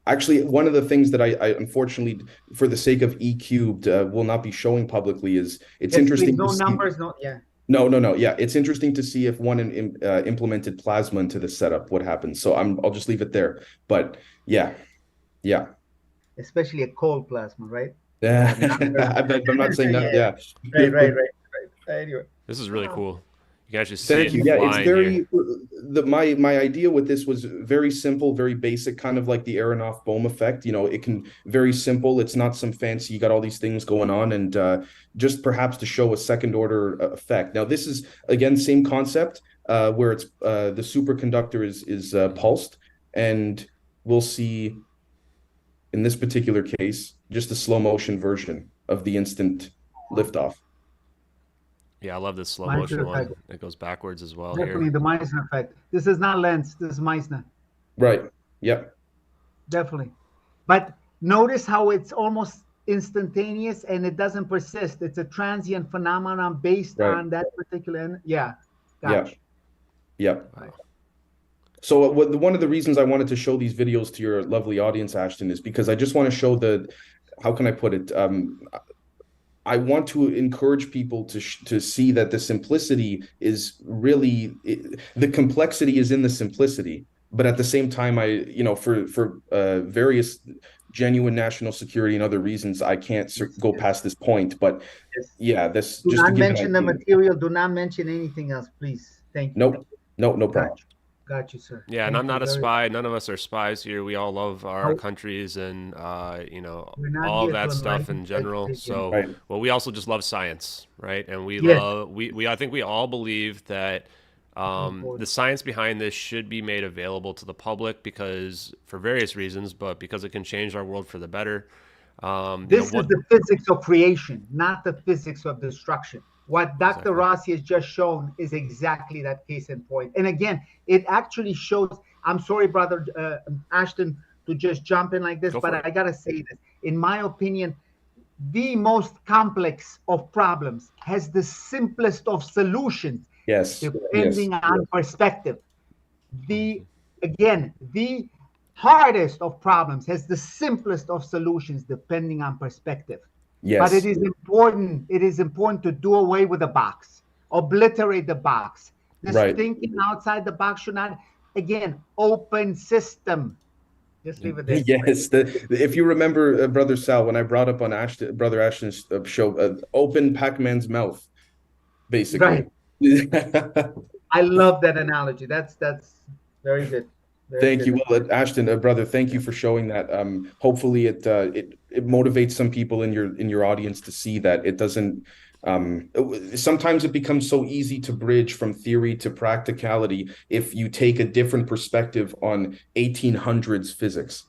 Actually, one of the things that I unfortunately, for the sake of E cubed, will not be showing publicly is it's interesting. No to see, numbers, No. Yeah, it's interesting to see if one implemented plasma into the setup, what happens. So I'll just leave it there. But yeah. Especially a cold plasma, right? Yeah, I'm not saying that. Yeah. Right. Anyway, this is really cool. You can actually see Thank you. it Yeah, it's very. My idea with this was very simple, very basic, kind of like the Aronoff-Bohm effect. It can very simple. It's not some fancy. You got all these things going on, and just perhaps to show a second order effect. Now, this is again same concept where it's the superconductor is pulsed, and we'll see in this particular case just a slow motion version of the instant liftoff. Yeah, I love this slow motion one. It goes backwards as well. Definitely here. The Meissner effect. This is not Lenz. This is Meissner. Right. Yep. Definitely. But notice how it's almost instantaneous and it doesn't persist. It's a transient phenomenon based on that particular. Gotcha. Yep. Right. So one of the reasons I wanted to show these videos to your lovely audience, Ashton, is because I just want to show how can I put it? I want to encourage people to see that the simplicity is really the complexity is in the simplicity, but at the same time, for various genuine national security and other reasons, I can't go past this point. But this do just not to give mention the material. Do not mention anything else, please. Thank you. No problem. Got you, sir. Yeah, and I'm not a spy. None of us are spies here. We all love our countries and all that stuff in general. So, well, we also just love science, right? And I think we all believe that the science behind this should be made available to the public because for various reasons, but because it can change our world for the better. This is the physics of creation, not the physics of destruction. What Dr. Rossi has just shown is exactly that case in point. And again, it actually shows, I'm sorry, brother Ashton, to just jump in like this, but I got to say this. In my opinion, the most complex of problems has the simplest of solutions, depending on perspective. The hardest of problems has the simplest of solutions, depending on perspective. But it is important to do away with the box, obliterate the box. This thinking outside the box should not, again, open system. Just leave it there. Yes, if you remember, Brother Sal, when I brought up on Brother Ashton's show, open Pac-Man's mouth, basically. Right. I love that analogy. That's very good. Thank you. Well, Ashton, brother, thank you for showing that. Hopefully it motivates some people in your audience to see that it doesn't. Sometimes it becomes so easy to bridge from theory to practicality if you take a different perspective on 1800s physics.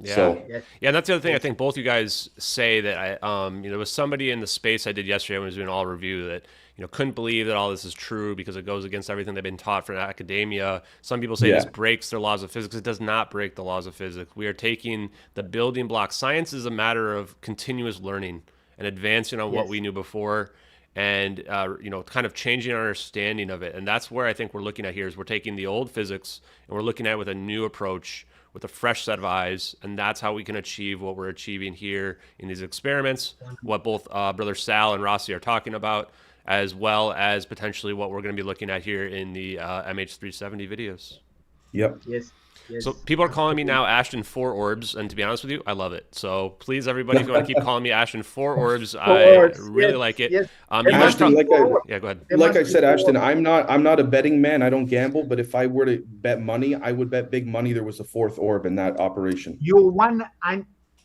Yeah, and that's the other thing I think both you guys say that there was somebody in the space I did yesterday when I was doing all review that couldn't believe that all this is true because it goes against everything they've been taught from academia. Some people say this breaks their laws of physics. It does not break the laws of physics. We are taking the building blocks. Science is a matter of continuous learning and advancing on what we knew before, and kind of changing our understanding of it. And that's where I think we're looking at here is we're taking the old physics and we're looking at it with a new approach, with a fresh set of eyes, and that's how we can achieve what we're achieving here in these experiments, what both Brother Sal and Rossi are talking about, as well as potentially what we're going to be looking at here in the MH370 videos. Yep. Yes. So people are calling me now Ashton 4 Orbs, and to be honest with you, I love it. So please, everybody, if you want to keep calling me Ashton 4 Orbs, I really like it. Yes. Ashton, go ahead. Like I said, Ashton, I'm not a betting man. I don't gamble, but if I were to bet money, I would bet big money there was a 4th orb in that operation.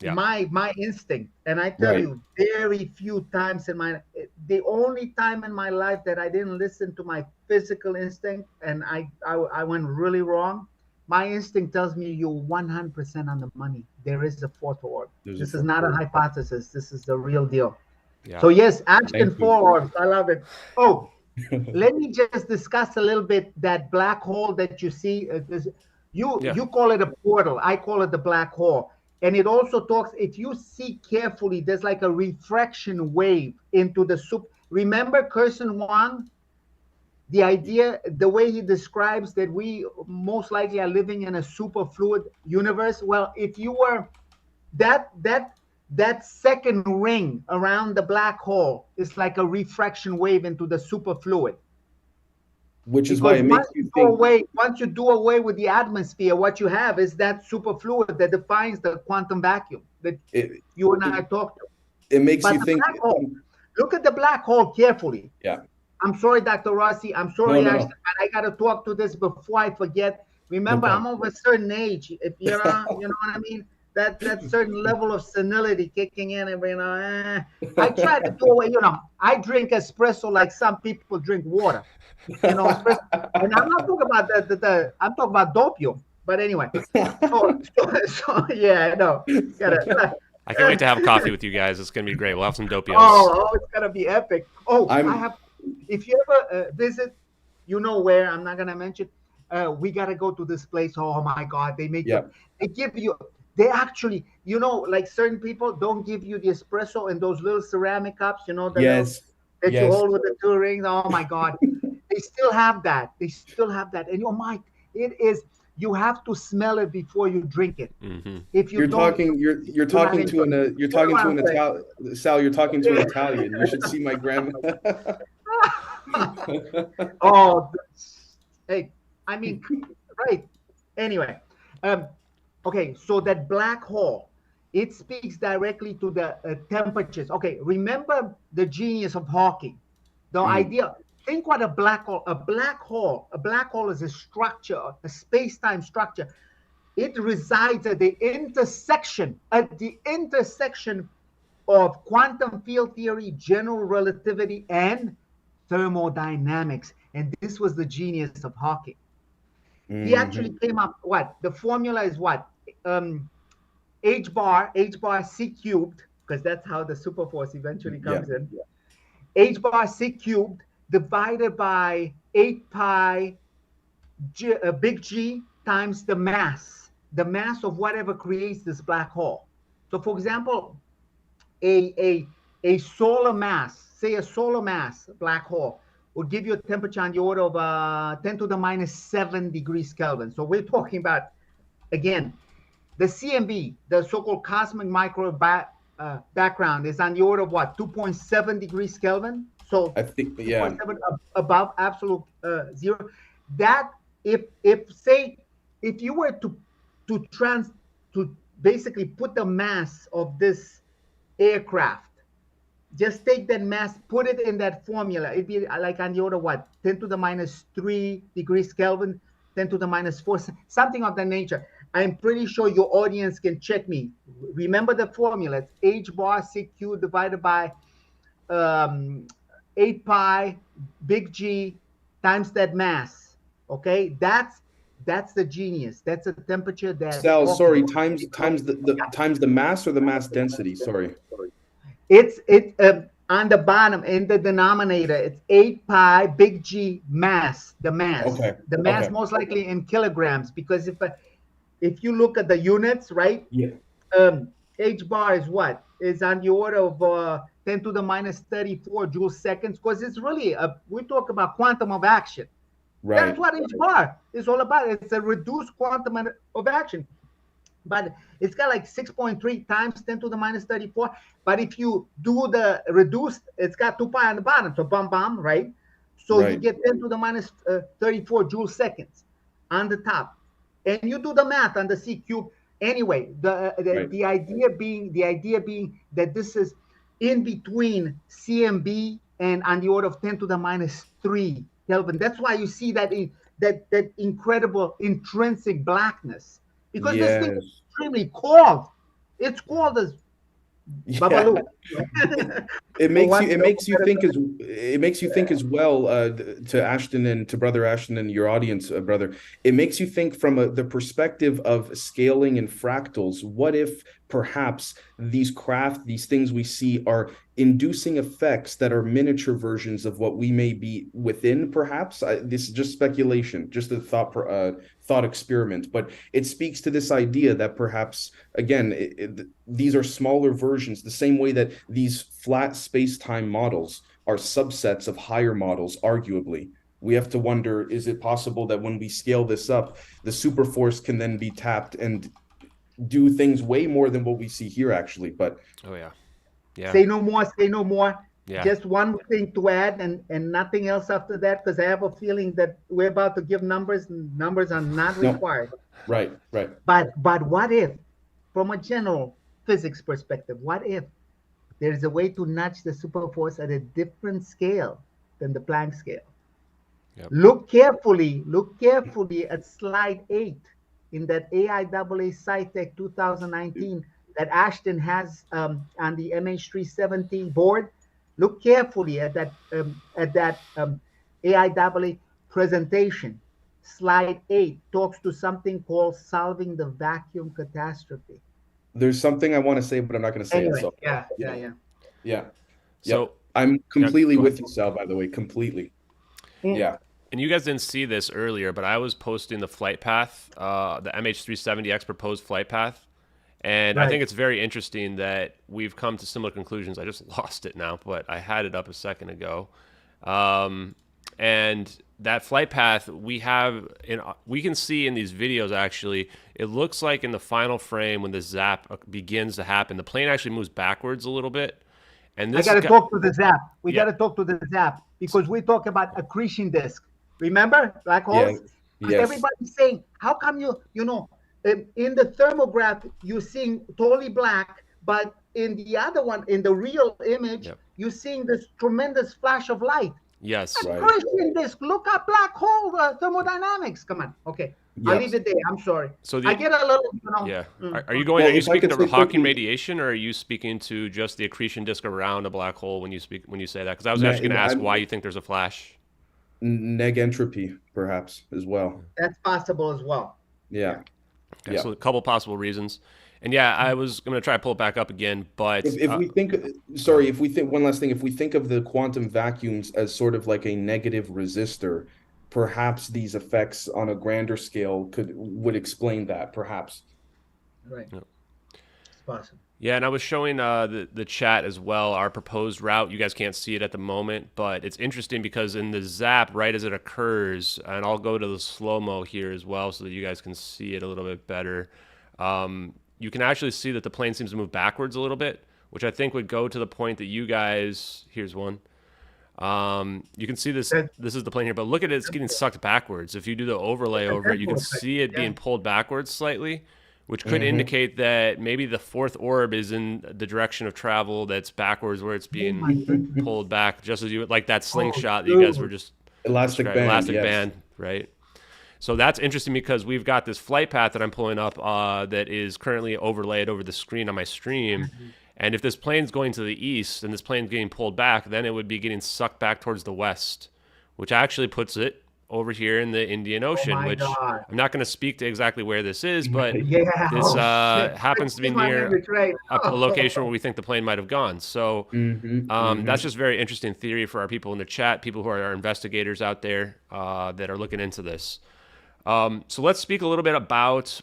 My instinct, and I tell you, very few times the only time in my life that I didn't listen to my physical instinct and I went really wrong. My instinct tells me you're 100% on the money. There is a 4th orb. This is not a hypothesis. This is the real deal. Yeah. So yes, Ashton 4 orbs. I love it. Oh, let me just discuss a little bit that black hole that you see. You call it a portal. I call it the black hole. And it also talks, if you see carefully, there's like a refraction wave into the soup. Remember Carson Wang? The idea, the way he describes that we most likely are living in a superfluid universe. Well, if you were that second ring around the black hole is like a refraction wave into the superfluid. Which is why it makes you think. Once you do away with the atmosphere, what you have is that superfluid that defines the quantum vacuum that you and I talked about. It makes you think. Look at the black hole carefully. Yeah. I'm sorry, Dr. Rossi. I'm sorry, Ashton, but I got to talk to this before I forget. Remember, I'm of a certain age. If you know what I mean? That certain level of senility kicking in, and I try to do away. I drink espresso like some people drink water. And I'm not talking about I'm talking about dopium. But anyway, so yeah, no. I can't wait to have coffee with you guys. It's gonna be great. We'll have some dopiums. Oh, it's gonna be epic. If you ever visit, where, I'm not gonna mention. We gotta go to this place. Oh my God, they give you. They actually, like certain people don't give you the espresso in those little ceramic cups, you hold with the 2 rings. Oh my God. They still have that. And it is, you have to smell it before you drink it. Mm-hmm. If you're talking to an Italian. You should see my grandma. Hey, I mean, right. Anyway, okay, so that black hole, it speaks directly to the temperatures. Okay, remember the genius of Hawking. The idea, think what a black hole is a structure, a space-time structure. It resides at the intersection of quantum field theory, general relativity, and thermodynamics. And this was the genius of Hawking. He actually came up, the formula is what? H bar C cubed, because that's how the superforce eventually comes in. H bar C cubed divided by 8 pi big G times the mass of whatever creates this black hole. So for example, a solar mass, say a solar mass black hole, will give you a temperature on the order of 10 to the minus 7 degrees Kelvin. So we're talking about, again, the CMB, the so-called cosmic microwave background, is on the order of what, 2.7 degrees Kelvin? So I think, 2.7 above absolute zero. That if you were to basically put the mass of this aircraft, just take that mass, put it in that formula. It'd be like on the order of what, 10 to the minus 3 degrees Kelvin, 10 to the minus 4, something of that nature. I'm pretty sure your audience can check me. Remember the formula. It's H bar CQ divided by 8 pi big G times that mass. Okay, that's the genius. That's a temperature that. Sal, sorry, times the mass or the mass density. Sorry. It's on the bottom in the denominator. It's 8 pi big G mass. The mass. Okay. The mass most likely in kilograms, because if you look at the units, right? Yeah. H bar is what? Is on the order of 10 to the minus 34 joule seconds, because it's really we talk about quantum of action. Right. That's what H bar is all about. It's a reduced quantum of action. But it's got like 6.3 times 10 to the minus 34. But if you do the reduced, it's got 2 pi on the bottom. So bam, right? So you get 10 to the minus 34 joule seconds on the top. And you do the math on the C cube. Anyway, the idea being that this is in between CMB and on the order of 10 to the minus 3 Kelvin. That's why you see that that incredible intrinsic blackness. Because this thing is extremely cold. It's cold as Babalu. It makes you think as well, to Ashton and to Brother Ashton and your audience, brother. It makes you think from the perspective of scaling and fractals. What if perhaps these things we see are inducing effects that are miniature versions of what we may be within, perhaps? This is just speculation, just a thought experiment, but it speaks to this idea that perhaps, again, these are smaller versions, the same way that these flat space-time models are subsets of higher models, arguably. We have to wonder, is it possible that when we scale this up, the superforce can then be tapped and do things way more than what we see here, actually? But say no more. Yeah. Just one thing to add, and nothing else after that, because I have a feeling that we're about to give numbers, and numbers are not required. Right. But what if, from a general physics perspective, what if there's a way to nudge the superforce at a different scale than the Planck scale? Yep. Look carefully at slide 8 in that AIAA SciTech 2019 that Ashton has on the MH370 board. Look carefully at that AIAA presentation. Slide 8 talks to something called solving the vacuum catastrophe. There's something I want to say, but I'm not going to say it. So, yeah. So I'm completely with you, Sal, by the way, completely. Yeah. And you guys didn't see this earlier, but I was posting the flight path, the MH370X proposed flight path. And I think it's very interesting that we've come to similar conclusions. I just lost it now, but I had it up a second ago. And that flight path we can see in these videos, actually, it looks like in the final frame when the zap begins to happen, the plane actually moves backwards a little bit. And this I got to talk to the zap. We got to talk to the zap, because we talk about accretion disk. Remember black holes? Yes. Everybody's saying, how come you know, in the thermograph, you're seeing totally black, but in the other one, in the real image, you're seeing this tremendous flash of light. Yes. Accretion disk. Look at black hole thermodynamics. Come on. Okay. Yes. I'll leave it there. I'm sorry. So I get a little, Yeah. Are you speaking of Hawking radiation, or are you speaking to just the accretion disk around a black hole when you say that? Because I was actually going to ask why you think there's a flash. Neg entropy, perhaps, as well. That's possible as well. Yeah. Okay, so a couple possible reasons. And yeah, I was going to try to pull it back up again, but If we think, sorry, if we think one last thing, if we think of the quantum vacuums as sort of like a negative resistor, perhaps these effects on a grander scale would explain that, perhaps. Right. Yeah. It's possible. Yeah, and I was showing the chat as well, our proposed route. You guys can't see it at the moment, but it's interesting because in the zap, right as it occurs, and I'll go to the slow-mo here as well so that you guys can see it a little bit better. You can actually see that the plane seems to move backwards a little bit, which I think would go to the point that you guys, here's one. You can see this is the plane here, but look at it, it's getting sucked backwards. If you do the overlay over it, you can see it being pulled backwards slightly, which could indicate that maybe the fourth orb is in the direction of travel that's backwards, where it's being pulled back, just as you would like that slingshot that you guys were just elastic band, right? So that's interesting because we've got this flight path that I'm pulling up that is currently overlaid over the screen on my stream. And if this plane's going to the east and this plane's getting pulled back, then it would be getting sucked back towards the west, which actually puts it over here in the Indian Ocean, which God. I'm not going to speak to exactly where this is, but Yeah. this happens to be near a location where we think the plane might have gone. So that's just very interesting theory for our people in the chat, people who are our investigators out there that are looking into this. So let's speak a little bit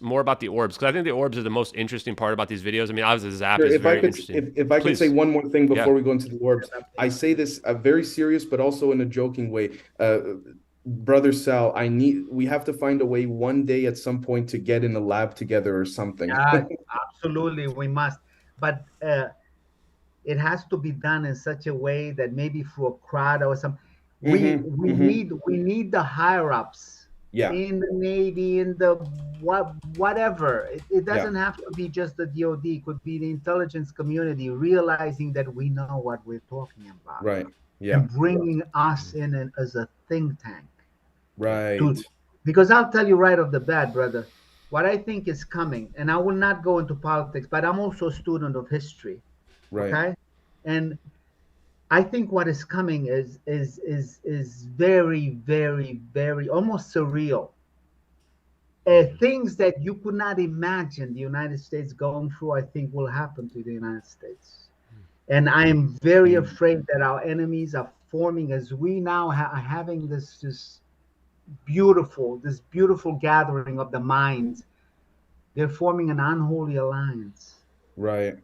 more about the orbs, because I think the orbs are the most interesting part about these videos. I mean, obviously the zap is very interesting. If I could say one more thing before we go into the orbs, I say this very serious, but also in a joking way. Brother Sal, we have to find a way one day at some point to get in a lab together or something. Absolutely, we must. But it has to be done in such a way that maybe through a crowd or something. We need the higher ups. Yeah. In the Navy, in the whatever. It doesn't have to be just the DoD. It could be the intelligence community realizing that we know what we're talking about. Right. Yeah. And bringing us in as a think tank. Right. Because I'll tell you right off the bat, brother, what I think is coming, and I will not go into politics, but I'm also a student of history. Right. Okay. And I think what is coming is very, very, very almost surreal. Things that you could not imagine the United States going through, I think will happen to the United States. And I am very afraid that our enemies are forming, as we now are having this beautiful gathering of the minds. They're forming an unholy alliance. Right.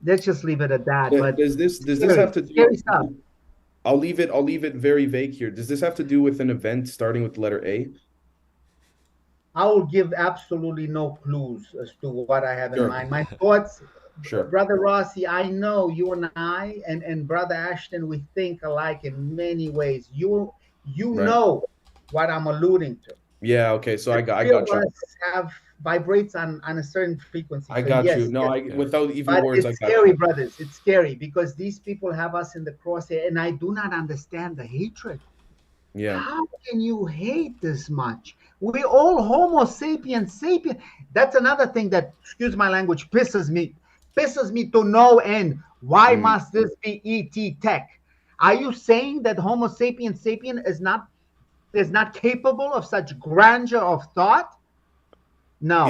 Let's just leave it at that. Yeah, but does this have to do? Stuff. I'll leave it very vague here. Does this have to do with an event starting with the letter A? I will give absolutely no clues as to what I have in mind. My thoughts, Brother Rossi, I know you and I and Brother Ashton, we think alike in many ways. You know what I'm alluding to. Yeah, okay. So I got you. Vibrates on a certain frequency. I got you. No, without even words, I got you. It's scary, brothers. It's scary because these people have us in the crosshair, and I do not understand the hatred. Yeah. How can you hate this much? We all Homo sapiens sapien. That's another thing that, excuse my language, pisses me to no end. Why must this be ET tech? Are you saying that Homo sapiens sapien is not capable of such grandeur of thought? No.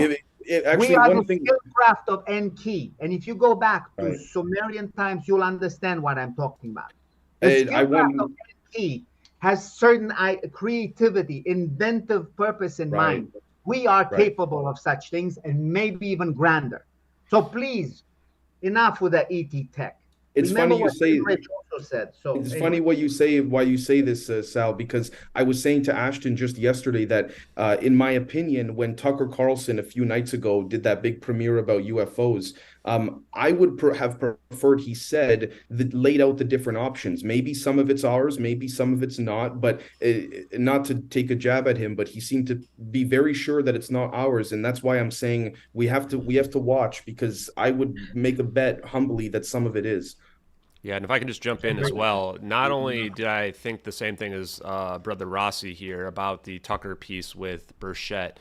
Actually, we are the skillcraft of Enki. And if you go back to Sumerian times, you'll understand what I'm talking about. The skillcraft of Enki has certain creativity, inventive purpose in mind. We are capable of such things and maybe even grander. So please, enough with the ET tech. It's funny you say. Rich also said. So it's funny what you say. Why you say this, Sal? Because I was saying to Ashton just yesterday that, in my opinion, when Tucker Carlson a few nights ago did that big premiere about UFOs, I would have preferred he laid out the different options. Maybe some of it's ours, maybe some of it's not. But not to take a jab at him, but he seemed to be very sure that it's not ours, and that's why I'm saying we have to watch, because I would make a bet humbly that some of it is. Yeah, and if I can just jump in as well, not only did I think the same thing as Brother Rossi here about the Tucker piece with Burchett,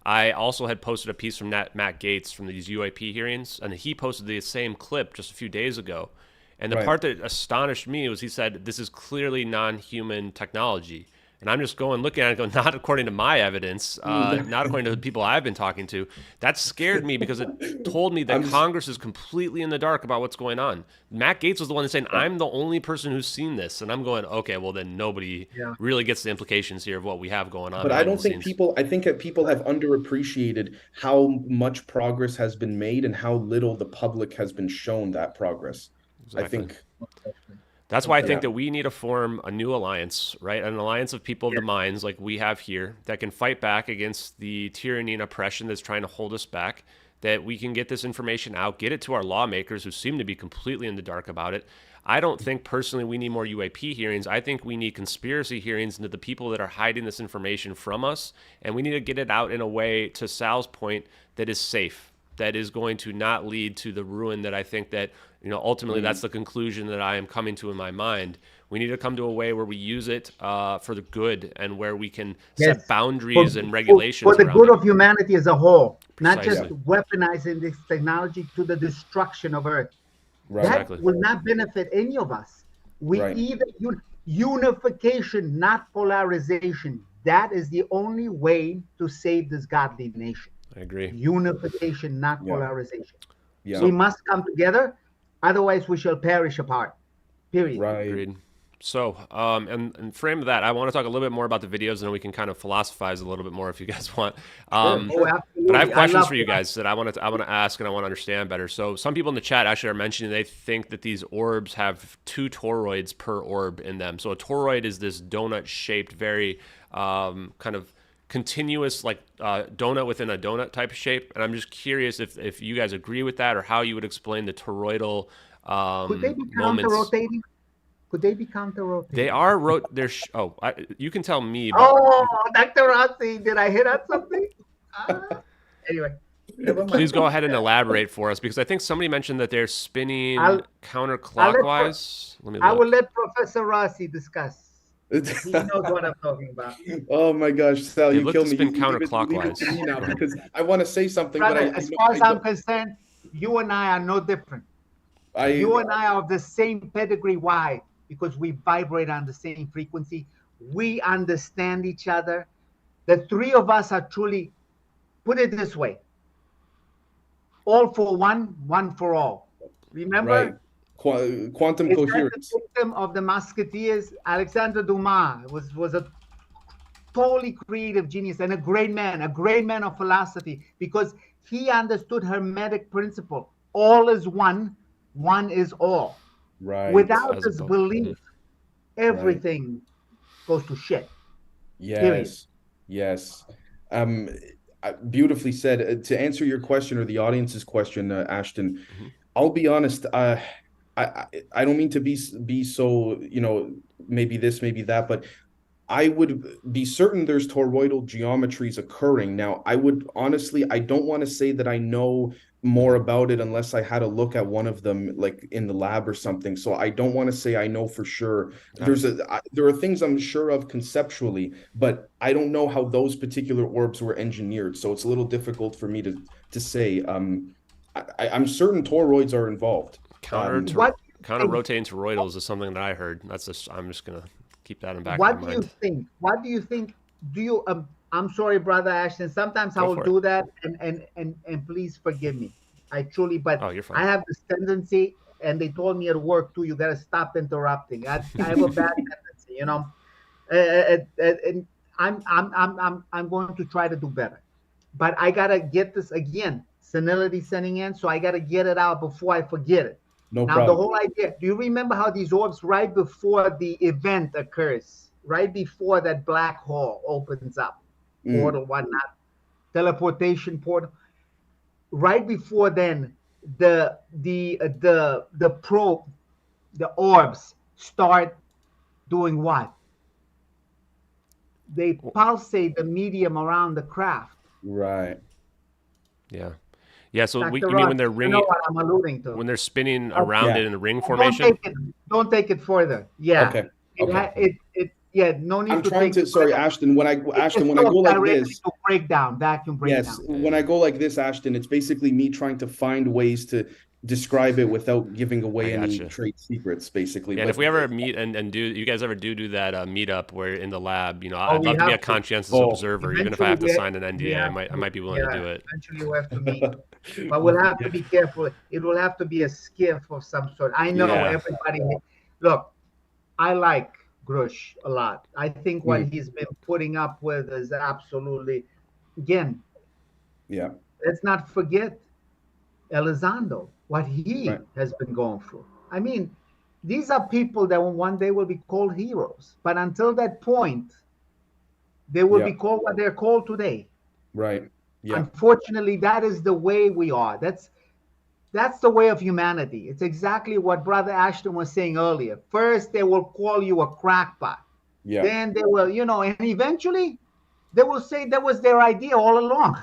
I also had posted a piece from Matt Gaetz from these UAP hearings, and he posted the same clip just a few days ago. And the part that astonished me was he said, this is clearly non-human technology. And I'm just going, looking at it, going, not according to my evidence, not according to the people I've been talking to. That scared me because it told me that Congress is completely in the dark about what's going on. Matt Gaetz was the one that's saying, I'm the only person who's seen this. And I'm going, okay, well, then nobody really gets the implications here of what we have going on. But I don't think I think that people have underappreciated how much progress has been made and how little the public has been shown that progress. Exactly. I think. That's why I think that we need to form a new alliance, right? An alliance of people of the minds like we have here that can fight back against the tyranny and oppression that's trying to hold us back, that we can get this information out, get it to our lawmakers who seem to be completely in the dark about it. I don't think personally we need more UAP hearings. I think we need conspiracy hearings into the people that are hiding this information from us, and we need to get it out in a way, to Sal's point, that is safe, that is going to not lead to the ruin that I think that, ultimately that's the conclusion that I am coming to in my mind. We need to come to a way where we use it for the good, and where we can set boundaries and regulations for the good of humanity as a whole, not Precisely. just weaponizing this technology to the destruction of Earth. Right. That Exactly. will not benefit any of us. We either unification, not polarization. That is the only way to save this godly nation. I agree. Unification, not polarization. Yeah. We must come together, otherwise we shall perish apart. Period. Right. Agreed. So, and frame of that, I want to talk a little bit more about the videos, and then we can kind of philosophize a little bit more if you guys want. But I have questions for you guys that I want to ask and I want to understand better. So, some people in the chat actually are mentioning they think that these orbs have 2 toroids per orb in them. So, a toroid is this donut-shaped, very kind of continuous, like donut within a donut type of shape. And I'm just curious if you guys agree with that, or how you would explain the toroidal Could they be moments. counter-rotating? Could they be counter-rotating? They are you can tell me. But Oh, Dr. Rossi, did I hit on something? Anyway, never mind. please go ahead and elaborate for us, because I think somebody mentioned that they're spinning counterclockwise. I will let Professor Rossi discuss. He knows what I'm talking about. Oh my gosh, Sal, you killed me. Spin Leave it counterclockwise. to me now, because I want to say something, Brother, but as far as I'm concerned, you and I are no different. You and I are of the same pedigree. Why? Because we vibrate on the same frequency. We understand each other. The 3 of us are truly, put it this way, all for one, one for all. Remember? Right. Quantum coherence. The victim of the Musketeers, Alexandre Dumas, was a totally creative genius and a great man of philosophy, because he understood Hermetic principle. All is one, one is all. Right. Without this belief, everything goes to shit. Yes. Period. Yes. Beautifully said. To answer your question, or the audience's question, Ashton, I'll be honest. I don't mean to be so, maybe this, maybe that, but I would be certain there's toroidal geometries occurring. Now, I don't want to say that I know more about it unless I had a look at one of them, like in the lab or something. So I don't want to say I know for sure. There are things I'm sure of conceptually, but I don't know how those particular orbs were engineered. So it's a little difficult for me to say. I'm certain toroids are involved. Counter-rotating toroidals is something that I heard. I'm just gonna keep that in back of my mind. What do you think? Do you? I'm sorry, brother Ashton. Sometimes I will do that, and please forgive me. I truly, but you're fine. I have this tendency, and they told me at work too. You gotta stop interrupting. I have a bad tendency, and I'm going to try to do better, but I gotta get this again. Senility setting in, so I gotta get it out before I forget it. No now, problem. The whole idea. Do you remember how these orbs, right before the event occurs, right before that black hole opens up? Portal, whatnot, teleportation portal. Right before then, the orbs start doing what? They pulsate the medium around the craft. Right. Yeah. Yeah. So Dr. you mean Ross, when they're ringing? You know what I'm alluding to. When they're spinning around it in a ring formation. Don't take it further. Yeah. Okay. No need I'm to trying to. Sorry, Ashton. When I go like this, vacuum breakdown. Yes, when I go like this, Ashton, it's basically me trying to find ways to describe it without giving away I any gotcha. trade secrets, basically. Yeah, and But if we ever meet and do you guys ever do that meetup where in the lab, Oh, I'd we love to be a have to. conscientious oh, observer, even if I Eventually, have to sign an we NDA. have I to. might be willing to Yeah, do it. eventually we have to meet. But we'll have to be careful. It will have to be a skiff of some sort. I know Yeah. everybody. Look, I like Grush a lot. I think what Mm, he's been putting up with is absolutely, again, yeah, let's not forget Elizondo, what right. he has been going through. I mean, these are people that one day will be called heroes. But until that point, they will Yeah, be called what they're called today. right. Yeah, Unfortunately, that is the way we are. That's the way of humanity. It's exactly what Brother Ashton was saying earlier. First, they will call you a crackpot. yeah. Then they will, and eventually they will say that was their idea all along.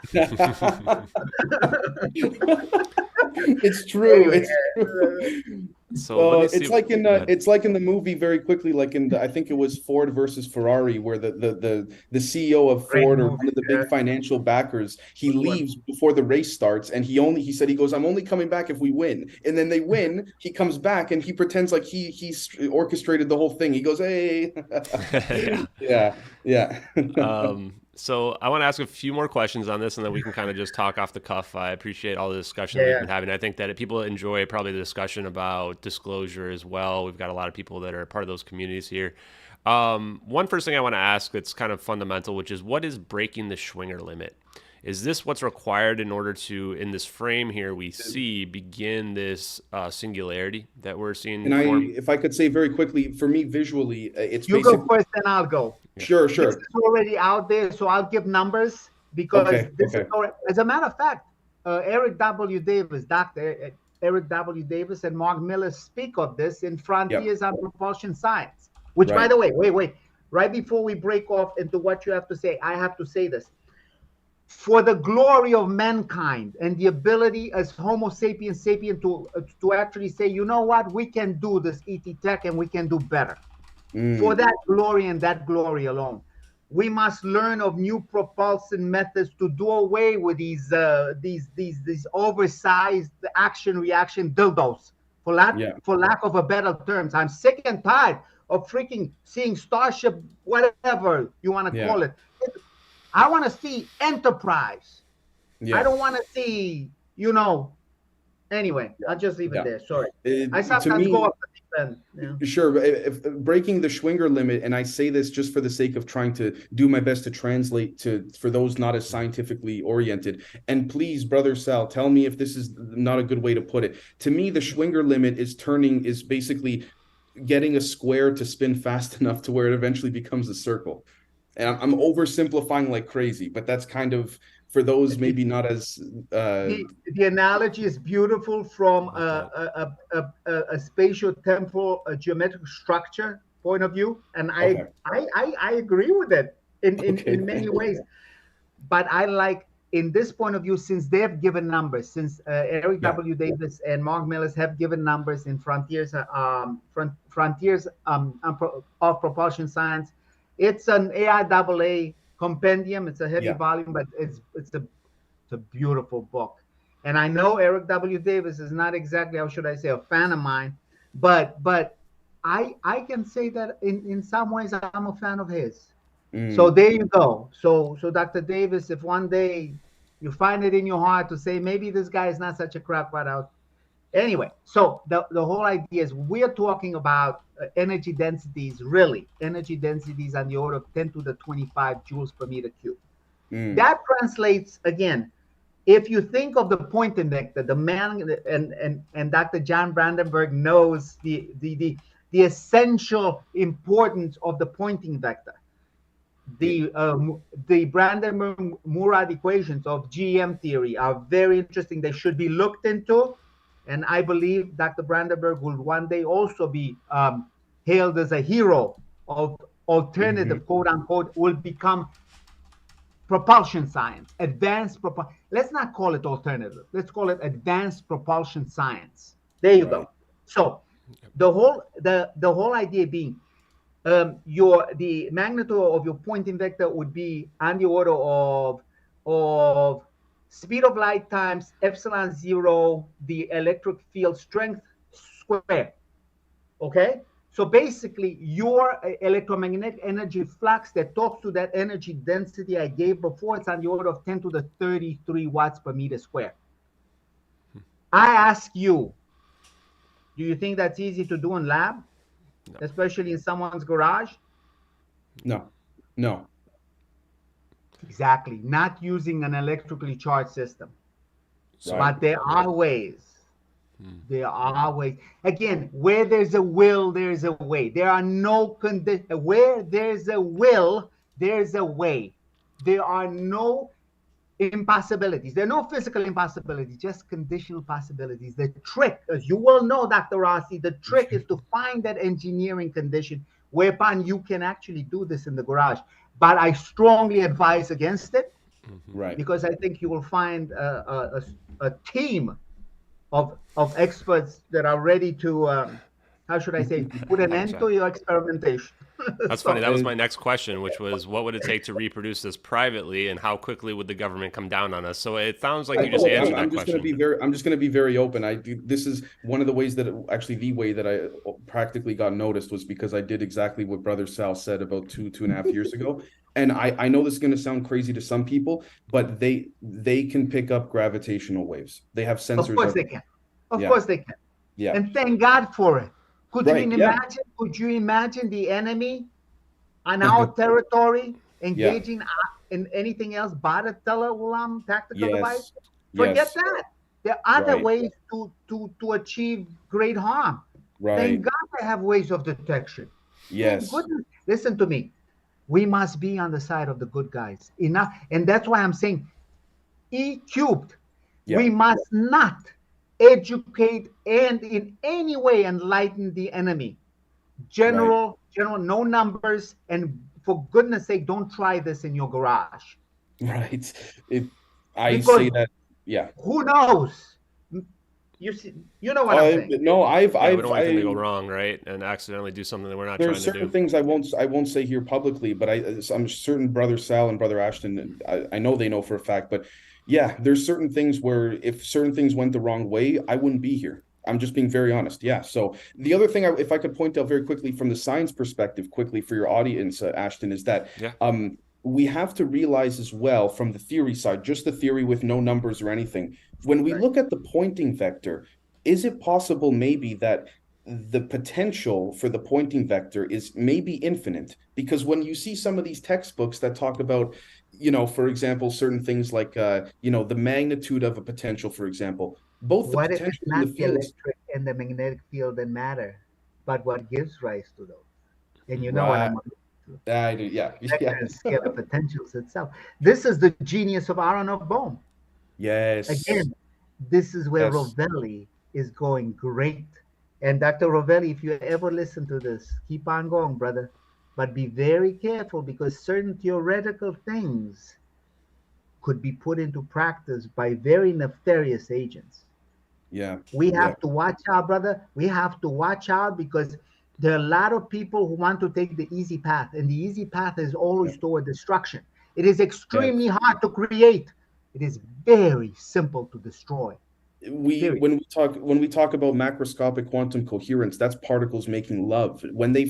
It's true. Anyway, It's true. So let me see. It's like in Go ahead. it's like in the movie very quickly, like in I think it was Ford versus Ferrari, where the CEO of great Ford or movie. one of the big financial backers, he Good one. leaves before the race starts, and he said he goes, I'm only coming back if we win. And then they win, he comes back and he pretends like he's orchestrated the whole thing. He goes, hey. Yeah. Yeah, yeah. So I want to ask a few more questions on this, and then we can kind of just talk off the cuff. I appreciate all the discussion we've Yeah. been having. I think that people enjoy probably the discussion about disclosure as well. We've got a lot of people that are part of those communities here. One first thing I want to ask that's kind of fundamental, which is what is breaking the Schwinger limit? Is this what's required in order to, in this frame here, we see begin this singularity that we're seeing form? If I could say very quickly, for me visually, it's You go basically first, then I'll go. sure, This sure. is already out there, so I'll give numbers because Okay, this okay. is already, as a matter of fact, Eric W. Davis, Dr. Eric W. Davis and Mark Miller speak of this in Frontiers on Propulsion Science, which, by Right. the way, wait, right before we break off into what you have to say, I have to say this. For the glory of mankind and the ability as Homo sapiens sapien to actually say, you know what, we can do this ET tech and we can do better. For that glory and that glory alone, we must learn of new propulsion methods to do away with these oversized action reaction dildos. For lack of a better terms, I'm sick and tired of freaking seeing Starship, whatever you want to call it. I want to see enterprise. I don't want to see, Anyway, I'll just leave it there. Sorry. I sometimes go off the deep end. Yeah. Sure. If breaking the Schwinger limit, and I say this just for the sake of trying to do my best to translate for those not as scientifically oriented. And please, brother Sal, tell me if this is not a good way to put it. To me, the Schwinger limit is basically getting a square to spin fast enough to where it eventually becomes a circle. And I'm oversimplifying like crazy, but that's kind of for those maybe not as the analogy is beautiful from a spatial temporal geometric structure point of view, and I agree with it in many ways. But I like in this point of view, since they have given numbers, since Eric W. Davis and Mark Millis have given numbers in Frontiers of Propulsion Science. It's an AIAA compendium. It's a heavy volume, but it's a beautiful book. And I know Eric W. Davis is not exactly, how should I say, a fan of mine, but I can say that in some ways I'm a fan of his. So there you go. So Dr. Davis, if one day you find it in your heart to say maybe this guy is not such a crackpot out. Anyway, so the whole idea is we're talking about energy densities, really energy densities on the order of 10 to the 25 joules per meter cube. That translates, again, if you think of the Poynting vector, the man and Dr. John Brandenburg knows the essential importance of the Poynting vector. The Brandenburg-Murad equations of GM theory are very interesting. They should be looked into. And I believe Dr. Brandenburg will one day also be hailed as a hero of alternative, quote unquote, will become propulsion science, advanced propulsion. Let's not call it alternative. Let's call it advanced propulsion science. There you go. So the whole idea being the magnitude of your Poynting vector would be on the order of speed of light times epsilon zero, the electric field strength squared. Okay? So basically, your electromagnetic energy flux that talks to that energy density I gave before, it's on the order of 10 to the 33 watts per meter square. I ask you, do you think that's easy to do in lab? No. Especially in someone's garage? No, no. Exactly. Not using an electrically charged system. Right. But there are ways. There are ways. Again, where there's a will, there's a way. There are no conditions. Where there's a will, there's a way. There are no impossibilities. There are no physical impossibilities, just conditional possibilities. The trick, as you well know, Dr. Rossi, the trick is to find that engineering condition whereupon you can actually do this in the garage. But I strongly advise against it, right? Because I think you will find a team of experts that are ready to, how should I say, put an end to your experimentation. That's funny. That was my next question, which was, what would it take to reproduce this privately, and how quickly would the government come down on us? So it sounds like you just answered that question. I'm just going to be very open. This is one of the ways that the way that I practically got noticed was because I did exactly what Brother Sal said about two and a half years ago. And I know this is going to sound crazy to some people, but they can pick up gravitational waves. They have sensors. Of course they can. Of course they can. Yeah. And thank God for it. Could you imagine the enemy on our territory engaging in anything else but a tactical device? Forget that. There are other ways to achieve great harm. Right. Thank God they have ways of detection. Yes. Listen to me. We must be on the side of the good guys. Enough. And that's why I'm saying E cubed. Yeah. We must not educate and in any way enlighten the enemy. General, no numbers, and for goodness sake, don't try this in your garage. Right. I say that. Yeah. Who knows? You know what I'm saying. No, we don't want anything to go wrong, right? And accidentally do something that we're not trying to do. There are certain things I won't say here publicly, but I'm certain Brother Sal and Brother Ashton, I know they know for a fact, but yeah, there's certain things where if certain things went the wrong way, I wouldn't be here. I'm just being very honest. Yeah. So the other thing, if I could point out very quickly from the science perspective, quickly for your audience, Ashton, is that we have to realize as well from the theory side, just the theory with no numbers or anything. When we look at the pointing vector, is it possible maybe that the potential for the pointing vector is maybe infinite? Because when you see some of these textbooks that talk about, for example, certain things like, the magnitude of a potential, for example, both the potential if it's not the electric and the magnetic field that matter, but what gives rise to those? And you know what I'm I do, yeah. Scale of potentials itself. This is the genius of Aharonov Bohm. Yes. Again, this is where Rovelli is going great. And Dr. Rovelli, if you ever listen to this, keep on going, brother. But be very careful, because certain theoretical things could be put into practice by very nefarious agents. Yeah. We have to watch out, brother. We have to watch out, because there are a lot of people who want to take the easy path, and the easy path is always toward destruction. It is extremely hard to create. It is very simple to destroy. When we talk about macroscopic quantum coherence, that's particles making love. When the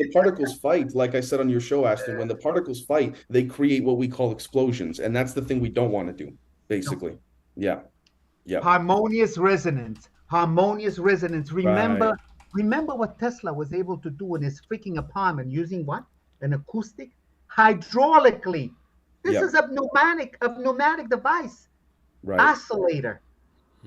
particles fight, like I said on your show, Ashton, when the particles fight, they create what we call explosions, and that's the thing we don't want to do, basically. Yeah. Harmonious resonance. Remember what Tesla was able to do in his freaking apartment using what? An acoustic? Hydraulically. This is a pneumatic device. Right. Oscillator.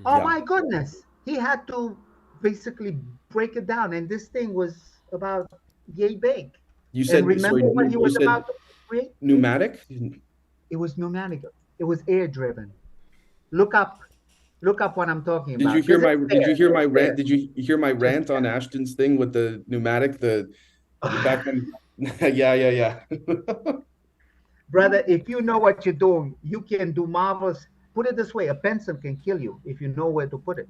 Oh my goodness. He had to basically break it down, and this thing was about yay big. You said, what he was about to create? Pneumatic? It was pneumatic. It was air driven. Look up what I'm talking about. Did you hear my rant on Ashton's thing with the pneumatic, back then? Yeah. Brother, if you know what you're doing, you can do marvelous. Put it this way, a pencil can kill you if you know where to put it.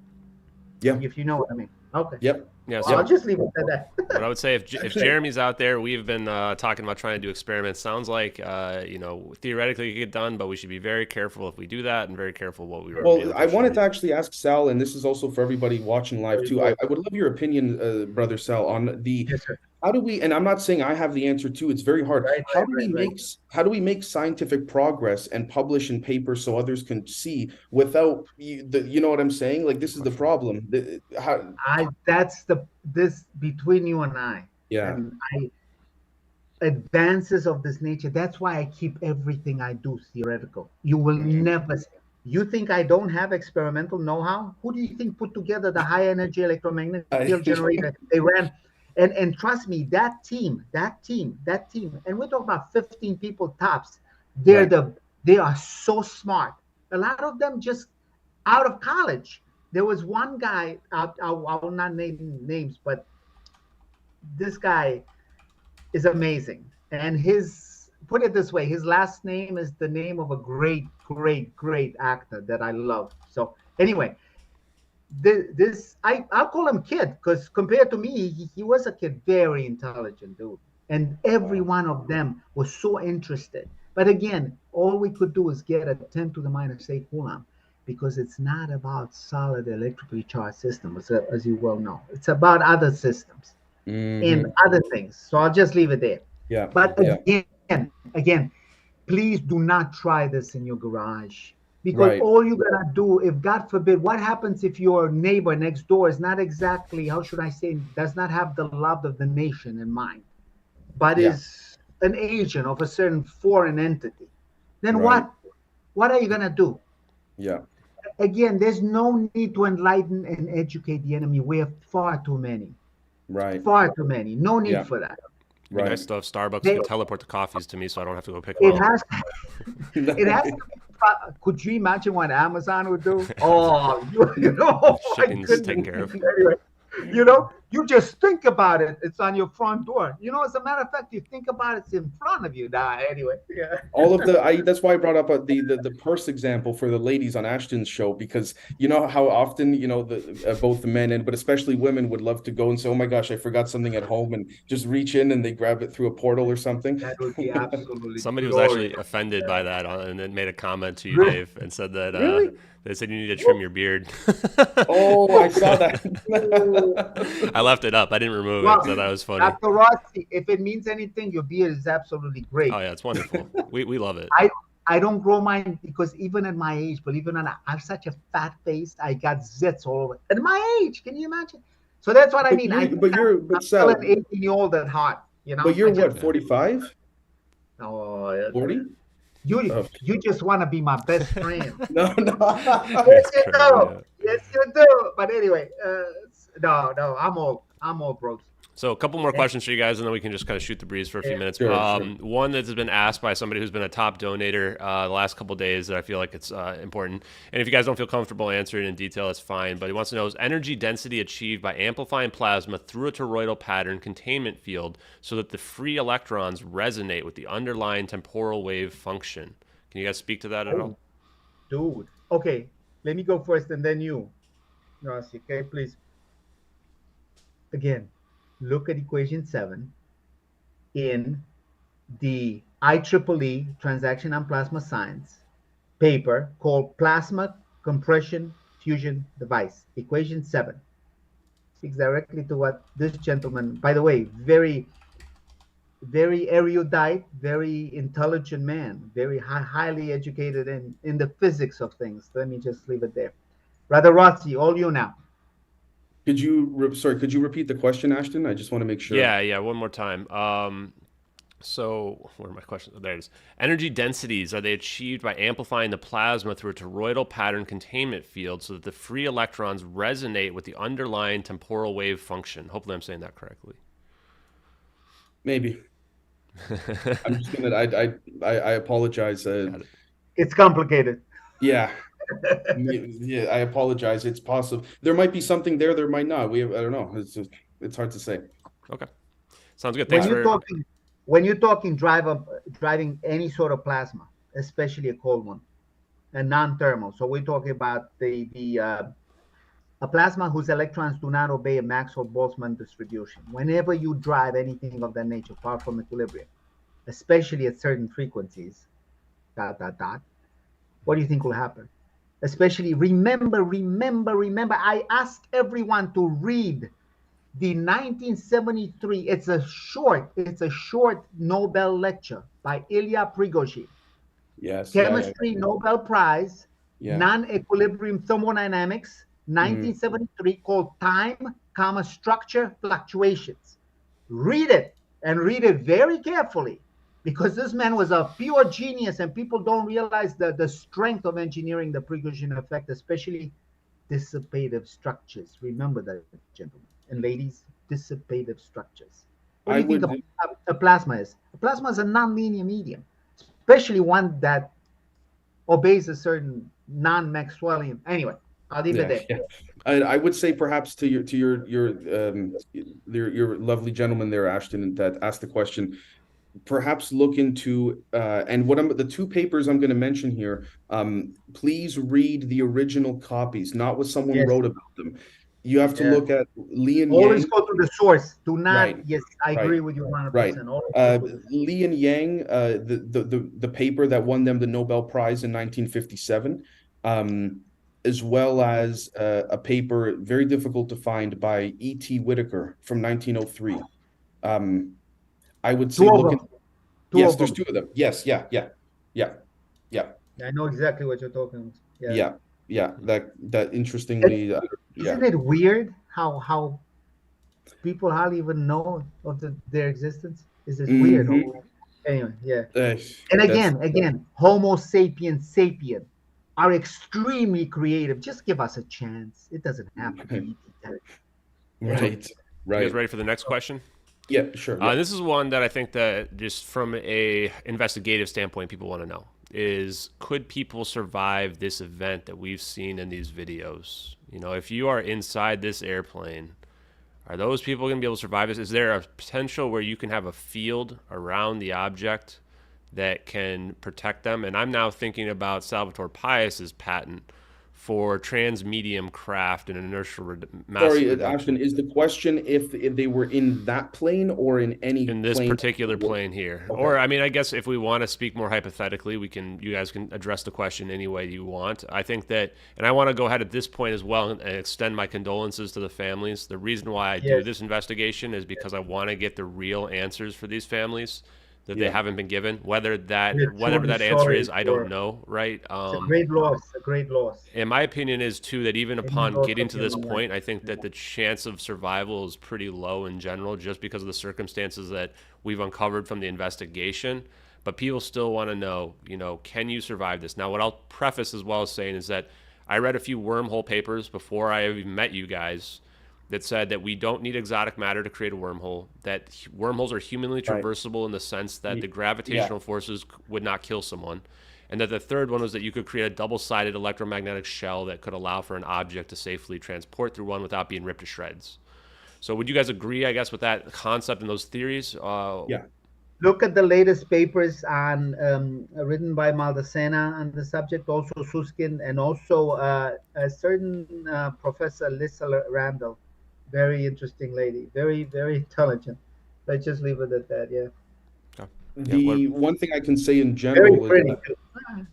Yeah. If you know what I mean. Okay. Yep. Yeah, Well, I'll so just leave it at that. what I would say, if Jeremy's out there, we've been talking about trying to do experiments. Sounds like theoretically it could get done, but we should be very careful if we do that, and very careful what we reveal. Well, I wanted to actually ask Sal, and this is also for everybody watching live too. I would love your opinion, brother Sal, on the Yes, sir. how do we, and I'm not saying I have the answer too, it's very hard. Right, How right, do we right, make how do we make scientific progress and publish in papers so others can see without you know what I'm saying? Like this is the problem. That's this between you and I. Yeah. And advances of this nature. That's why I keep everything I do theoretical. You will never. You think I don't have experimental know-how? Who do you think put together the high energy electromagnetic field generator they ran? And trust me, that team, and we're talking about 15 people tops. They are so smart. A lot of them just out of college. There was one guy, I will not name names, but this guy is amazing. And put it this way, his last name is the name of a great, great, great actor that I love. So anyway, I'll call him kid, because compared to me, he was a kid, very intelligent dude. And every one of them was so interested. But again, all we could do is get a 10 to the minus 8 Coulomb, because it's not about solid electrically charged systems, as you well know. It's about other systems and other things. So I'll just leave it there. Yeah. But again, please do not try this in your garage. Because all you're going to do, if God forbid, what happens if your neighbor next door is not exactly, how should I say, does not have the love of the nation in mind, but is an agent of a certain foreign entity? Then what are you going to do? Yeah. Again, there's no need to enlighten and educate the enemy. We have far too many. Right. Far too many. No need for that. Right. Nice stuff. Starbucks can teleport the coffees to me, so I don't have to go pick them up. It has to be. Could you imagine what Amazon would do? Oh, you know, shipping's taken care of. Anyway, you know, you just think about it. It's on your front door. You know, as a matter of fact, you think about it, it's in front of you now. Anyway, yeah. All of that's why I brought up the purse example for the ladies on Ashton's show, because you know how often, you know, both the men but especially women would love to go and say, oh my gosh, I forgot something at home, and just reach in and they grab it through a portal or something. That would be absolutely Somebody was actually offended by that and then made a comment to you, Dave, and said that they said you need to trim your beard. Oh, I saw that. I left it up. I didn't remove it, so that was funny. Dr. Rossi, if it means anything, your beard is absolutely great. Oh yeah, it's wonderful. We love it. I don't grow mine because even at my age, believe it or not, I have such a fat face. I got zits all over. At my age, can you imagine? So that's what I mean. I'm still an 18-year-old at heart. You know. But you're what, 45? Oh, 40? You just want to be my best friend. No. Yes, you do. Yes, you do. But anyway, no, I'm all broke. So a couple more questions for you guys, and then we can just kind of shoot the breeze for a few minutes. Sure. One that has been asked by somebody who's been a top donator the last couple of days that I feel like it's important. And if you guys don't feel comfortable answering in detail, that's fine. But he wants to know, is energy density achieved by amplifying plasma through a toroidal pattern containment field so that the free electrons resonate with the underlying temporal wave function? Can you guys speak to that at all? Dude. Okay, let me go first and then you, Rossi, okay, please. Again, look at equation 7 in the IEEE Transaction on Plasma Science paper called Plasma Compression Fusion Device. Equation 7 speaks directly to what this gentleman, by the way, very, very erudite, very intelligent man, very highly educated in the physics of things. Let me just leave it there. Brother Rossi, all you now. Could you repeat the question, Ashton? I just want to make sure. Yeah, one more time. So where are my questions? There it is. Energy densities, are they achieved by amplifying the plasma through a toroidal pattern containment field so that the free electrons resonate with the underlying temporal wave function? Hopefully I'm saying that correctly. Maybe. I'm just gonna. I apologize. It's complicated. Yeah. Yeah, I apologize. It's possible. There might be something there. There might not. I don't know. It's hard to say. Okay. Sounds good. Thanks when you're talking driving any sort of plasma, especially a cold one, and non-thermal. So we're talking about the a plasma whose electrons do not obey a Maxwell-Boltzmann distribution. Whenever you drive anything of that nature far from equilibrium, especially at certain frequencies, what do you think will happen? Especially, remember, I asked everyone to read the 1973, it's a short Nobel lecture by Ilya Prigozhin. Yes. Chemistry Nobel Prize, non-equilibrium thermodynamics, 1973, called Time, Structure Fluctuations. Read it, and read it very carefully, because this man was a pure genius, and people don't realize the strength of engineering the Prigozhin effect, especially dissipative structures. Remember that, gentlemen and ladies, dissipative structures. What do you think a plasma is? A plasma is a nonlinear medium, especially one that obeys a certain non-Maxwellian. Anyway, I'll leave it there. Yeah. I would say perhaps to your lovely gentleman there, Ashton, that asked the question, perhaps look into and the two papers I'm going to mention here. Please read the original copies, not what someone wrote about them. You have to look at Li and Yang. Always go to the source. Do not. Yes, I agree with you 100%. Right. Li and Yang, the paper that won them the Nobel Prize in 1957, as well as a paper very difficult to find by E.T. Whitaker from 1903. I would say yes, there's two of them. Yes, yeah. I know exactly what you're talking about. Yeah. That interestingly, isn't it weird how people hardly even know of their existence? Is this weird? Anyway, and again, Homo sapiens sapien are extremely creative. Just give us a chance. It doesn't have to be right. You guys ready for the next question? Yeah, sure. This is one that I think that just from a investigative standpoint, people want to know is, could people survive this event that we've seen in these videos? You know, if you are inside this airplane, are those people going to be able to survive this? Is there a potential where you can have a field around the object that can protect them? And I'm now thinking about Salvatore Pais's patent for transmedium craft and inertial mass. Sorry, Ashton, is the question if they were in that plane or in any in this plane particular plane here? Okay. Or I mean, I guess if we want to speak more hypothetically, you guys can address the question any way you want. I think that, and I want to go ahead at this point as well and extend my condolences to the families. The reason why I do this investigation is because I want to get the real answers for these families that they haven't been given. Whatever that answer is, I don't know, right? It's a great loss. And my opinion is, too, that even upon getting to this point, I think that the chance of survival is pretty low in general, just because of the circumstances that we've uncovered from the investigation. But people still want to know, can you survive this? Now, what I'll preface as well as saying is that I read a few wormhole papers before I even met you guys that said that we don't need exotic matter to create a wormhole, that wormholes are humanly traversable in the sense that the gravitational forces would not kill someone, and that the third one was that you could create a double-sided electromagnetic shell that could allow for an object to safely transport through one without being ripped to shreds. So would you guys agree, I guess, with that concept and those theories? Look at the latest papers on written by Maldacena on the subject, also Susskind, and also a certain Professor Lisa Randall. Very interesting lady, very, very intelligent. Let's just leave it at that, One thing I can say in general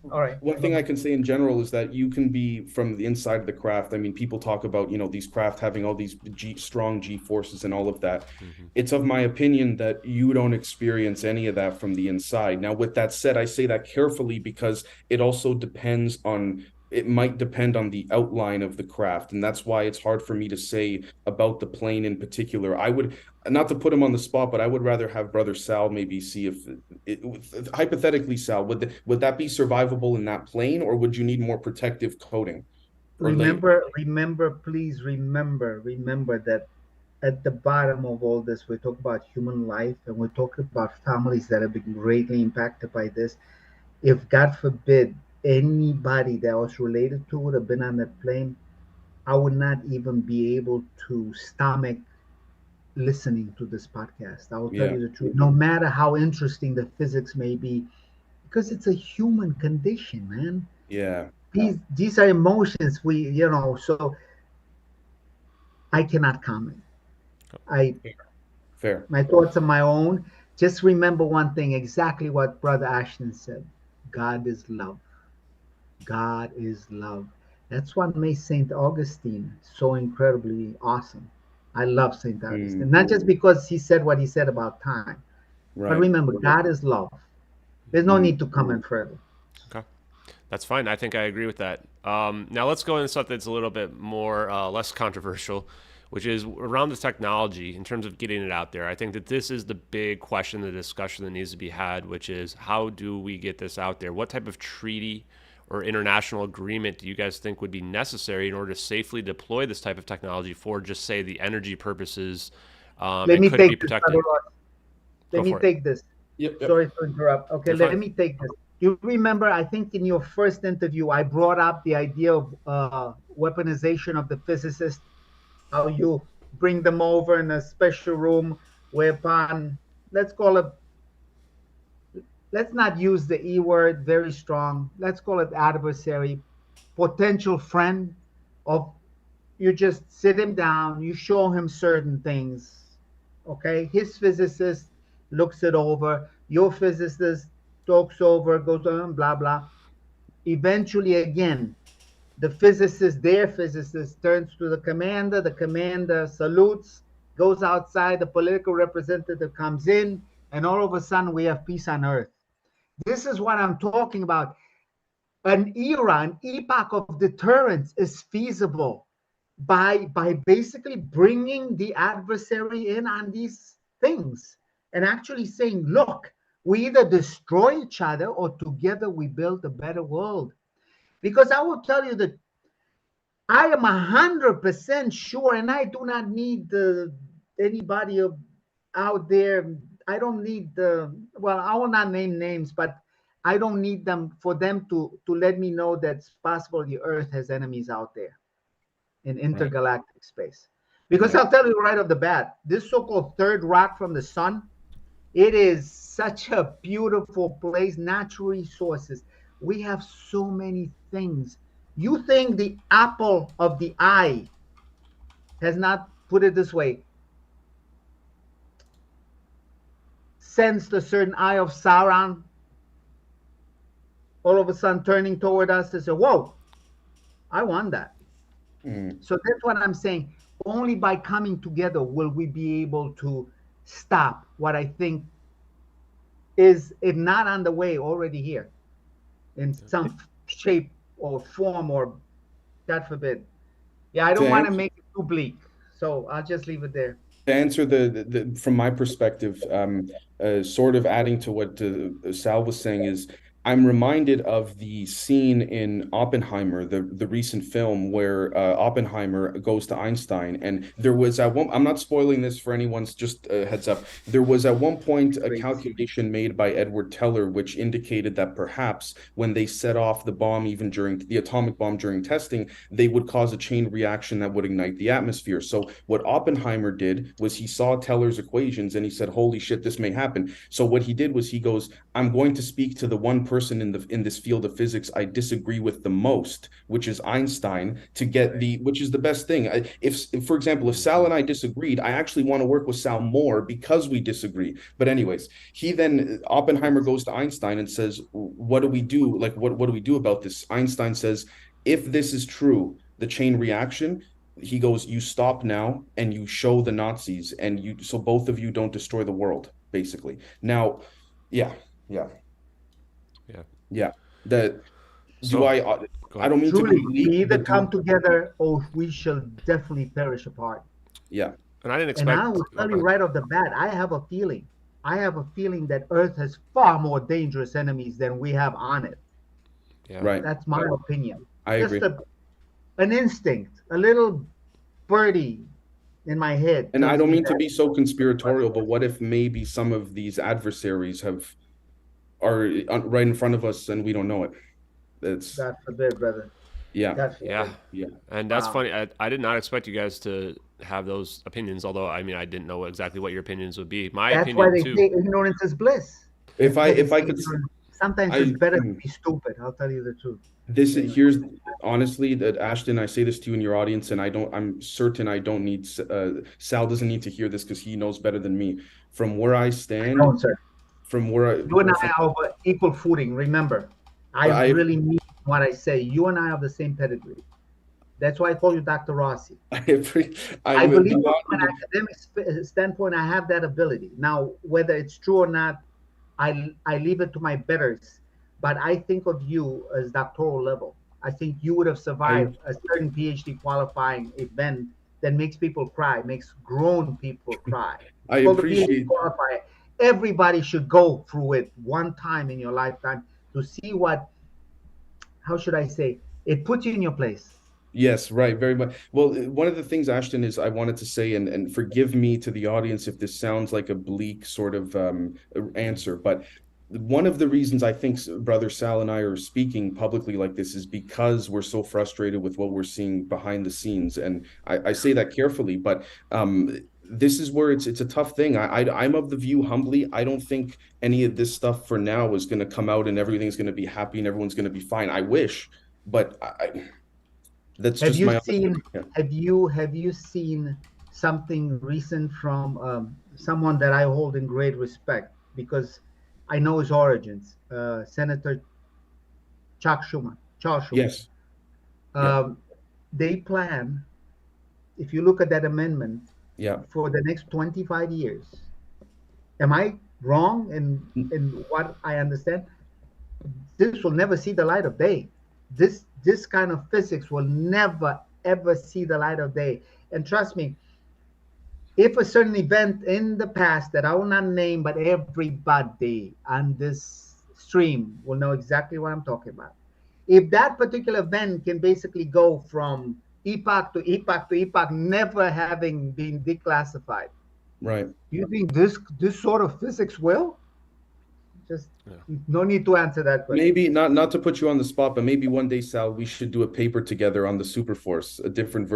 all right. One thing I can say in general is that you can be from the inside of the craft. I mean, people talk about, these craft having all these strong G forces and all of that. It's of my opinion that you don't experience any of that from the inside. Now, with that said, I say that carefully because it also might depend on the outline of the craft. And that's why it's hard for me to say about the plane in particular. I would, not to put him on the spot, but I would rather have Brother Sal maybe see if, hypothetically, Sal, would that be survivable in that plane, or would you need more protective coating? Please remember that at the bottom of all this, we talk about human life, and we talk about families that have been greatly impacted by this. If, God forbid, anybody that was related to would have been on that plane, I would not even be able to stomach listening to this podcast. I will tell you the truth. No matter how interesting the physics may be, because it's a human condition, man. These are emotions so I cannot comment. I Fair. My thoughts are my own. Just remember one thing, exactly what Brother Ashton said. God is love. God is love. That's what made St. Augustine so incredibly awesome. I love St. Augustine. Not just because he said what he said about time, but Right. remember, God is love. There's no need to comment further. Okay. That's fine. I think I agree with that. Now let's go into something that's a little bit more less controversial, which is around the technology in terms of getting it out there. I think that this is the big question, the discussion that needs to be had, which is how do we get this out there? What type of treaty or international agreement do you guys think would be necessary in order to safely deploy this type of technology for just say the energy purposes? Let And me could it be take this, protected? Brother Ross. Let Go me for it. take this. Yep. Sorry to interrupt. Okay, You're let fine. me take this. You remember, I think in your first interview, I brought up the idea of weaponization of the physicist, how you bring them over in a special room whereupon, let's call it, let's not use the E word, very strong. Let's call it adversary, potential friend of, you just sit him down, you show him certain things, okay? His physicist looks it over, your physicist talks over, goes on, blah, blah. Eventually, again, the physicist, their physicist, turns to the commander salutes, goes outside, the political representative comes in, and all of a sudden we have peace on earth. This is what I'm talking about. An era, an epoch of deterrence is feasible by basically bringing the adversary in on these things and actually saying, look, we either destroy each other or together we build a better world. Because I will tell you that I am 100% sure, and I do not need anybody out there. I don't need well, I will not name names, but I don't need them for them to let me know that it's possible the Earth has enemies out there in intergalactic space. Because I'll tell you right off the bat, this so-called third rock from the sun, it is such a beautiful place, natural resources. We have so many things. You think the apple of the eye has not, put it this way, sensed a certain eye of Sauron, all of a sudden turning toward us and say, whoa, I want that. So that's what I'm saying. Only by coming together will we be able to stop what I think is, if not on the way, already here in some shape or form, or God forbid. Yeah, I don't want to make it too bleak, so I'll just leave it there. To answer the from my perspective, sort of adding to what Sal was saying is, I'm reminded of the scene in Oppenheimer, the recent film where Oppenheimer goes to Einstein, and there was at one. I'm not spoiling this for anyone's, just heads up. There was at one point a calculation made by Edward Teller, which indicated that perhaps when they set off the bomb, even during the atomic bomb during testing, they would cause a chain reaction that would ignite the atmosphere. So what Oppenheimer did was he saw Teller's equations and he said, "Holy shit, this may happen." So what he did was he goes, "I'm going to speak to the one person in this field of physics I disagree with the most, which is Einstein, to get which is the best thing. If for example, if Sal and I disagreed, I actually want to work with Sal more because we disagree." But anyways, Oppenheimer goes to Einstein and says, "What do we do? Like, what do we do about this?" Einstein says, "If this is true, the chain reaction," he goes, "you stop now and you show the Nazis, and so both of you don't destroy the world, basically." Now, yeah. I don't mean truly, to be bleak, we either but come together or we shall definitely perish apart. Yeah. And I didn't expect. And I will tell you right off the bat, I have a feeling that Earth has far more dangerous enemies than we have on it. Yeah. Right. That's my opinion. I agree. An instinct, a little birdie in my head. And I don't mean to be so conspiratorial, but what if maybe some of these adversaries are right in front of us and we don't know it? It's God forbid, brother. Yeah. Yeah. And that's funny. I did not expect you guys to have those opinions, although I mean I didn't know exactly what your opinions would be. That's why they say ignorance is bliss. If I could Sometimes it's better to be stupid. I'll tell you the truth. Here's honestly that Ashton, I say this to you in your audience, and I'm certain I don't need Sal doesn't need to hear this because he knows better than me. From where I stand, No, sir. from where You and I are of equal footing. Remember, I really mean what I say. You and I have the same pedigree. That's why I call you Dr. Rossi. I believe from an academic standpoint, I have that ability. Now, whether it's true or not, I leave it to my betters. But I think of you as doctoral level. I think you would have survived a certain PhD qualifying event that makes people cry, makes grown people cry. I appreciate qualifier. Everybody should go through it one time in your lifetime to see what, how should I say, it puts you in your place. Yes, right. Very much. Well, one of the things, Ashton, is I wanted to say, and forgive me to the audience if this sounds like a bleak sort of answer, but one of the reasons I think Brother Sal and I are speaking publicly like this is because we're so frustrated with what we're seeing behind the scenes. And I say that carefully, but this is where it's a tough thing. I'm of the view, humbly, I don't think any of this stuff for now is going to come out and everything's going to be happy and everyone's going to be fine. I wish, but that's just my opinion. Have you seen something recent from someone that I hold in great respect because I know his origins, Senator Charles Schumer. Yes. They plan, if you look at that amendment, for the next 25 years. Am I wrong in what I understand? This will never see the light of day. This kind of physics will never, ever see the light of day. And trust me, if a certain event in the past that I will not name, but everybody on this stream will know exactly what I'm talking about. If that particular event can basically go from epoch to epoch to epoch, never having been declassified. Right. You think this sort of physics will? Just no need to answer that question. Maybe not to put you on the spot, but maybe one day, Sal, we should do a paper together on the Superforce, a different.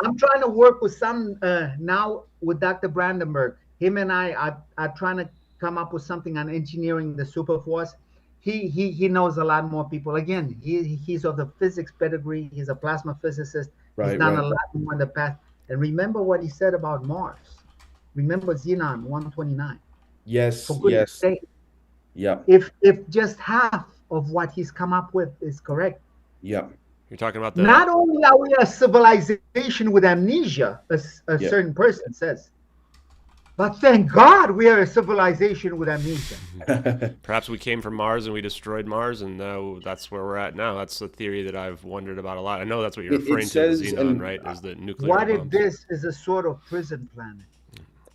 I'm trying to work with some now with Dr. Brandenburg. Him and I are trying to come up with something on engineering the Superforce. He knows a lot more people. Again, he's of the physics pedigree. He's a plasma physicist. He's done a lot more in the past. And remember what he said about Mars. Remember Xenon 129. Yes. For goodness sake. Yeah. If just half of what he's come up with is correct. Yeah. You're talking about the... Not only are we a civilization with amnesia, as a certain person says, but thank God we are a civilization with amnesia. Perhaps we came from Mars and we destroyed Mars, and now that's where we're at now. That's a theory that I've wondered about a lot. I know that's what you're referring to, Xenon, right? Is the nuclear What if this is a sort of prison planet?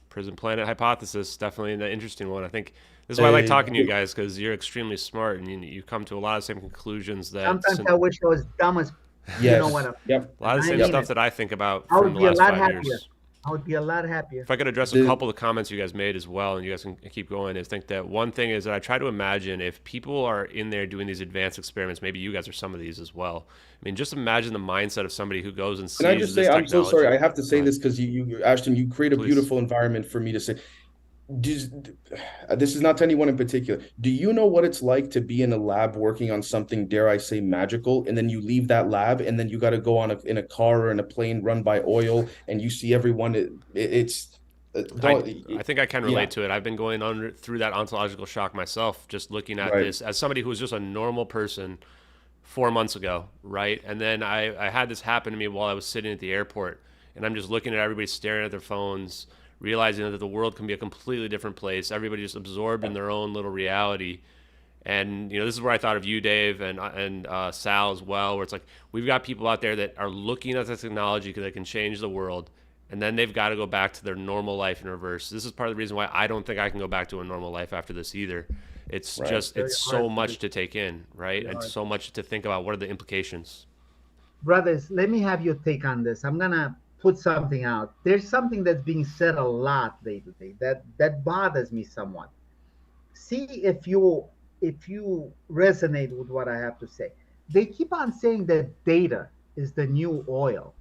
Prison planet hypothesis, definitely an interesting one. I think this is why I like talking to you guys, because you're extremely smart and you come to a lot of the same conclusions that. Sometimes I wish I was dumb as. Yes. You know what? A lot of the same stuff that I think about from the last 5 years. I would be a lot happier. If I could address a couple of the comments you guys made as well, and you guys can keep going, is think that one thing is that I try to imagine if people are in there doing these advanced experiments, maybe you guys are some of these as well. I mean, just imagine the mindset of somebody who goes and sees this technology. Can I just say, I'm so sorry, I have to say this because you, Ashton, you create a beautiful environment for me to say. This is not to anyone in particular. Do you know what it's like to be in a lab working on something, dare I say, magical, and then you leave that lab and then you got to go in a car or in a plane run by oil and you see everyone? I think I can relate to it. I've been going through that ontological shock myself, just looking at this as somebody who was just a normal person 4 months ago, right? And then I had this happen to me while I was sitting at the airport, and I'm just looking at everybody staring at their phones, realizing that the world can be a completely different place. Everybody just absorbed in their own little reality. And, you know, this is where I thought of you, Dave, and Sal as well, where it's like we've got people out there that are looking at the technology that can change the world, and then they've got to go back to their normal life in reverse. This is part of the reason why I don't think I can go back to a normal life after this either. It's it's so much to take in, right? And so much to think about. What are the implications? Brothers, let me have your take on this. I'm going to put something out. There's something that's being said a lot lately that bothers me somewhat. See if you resonate with what I have to say. They keep on saying that data is the new oil.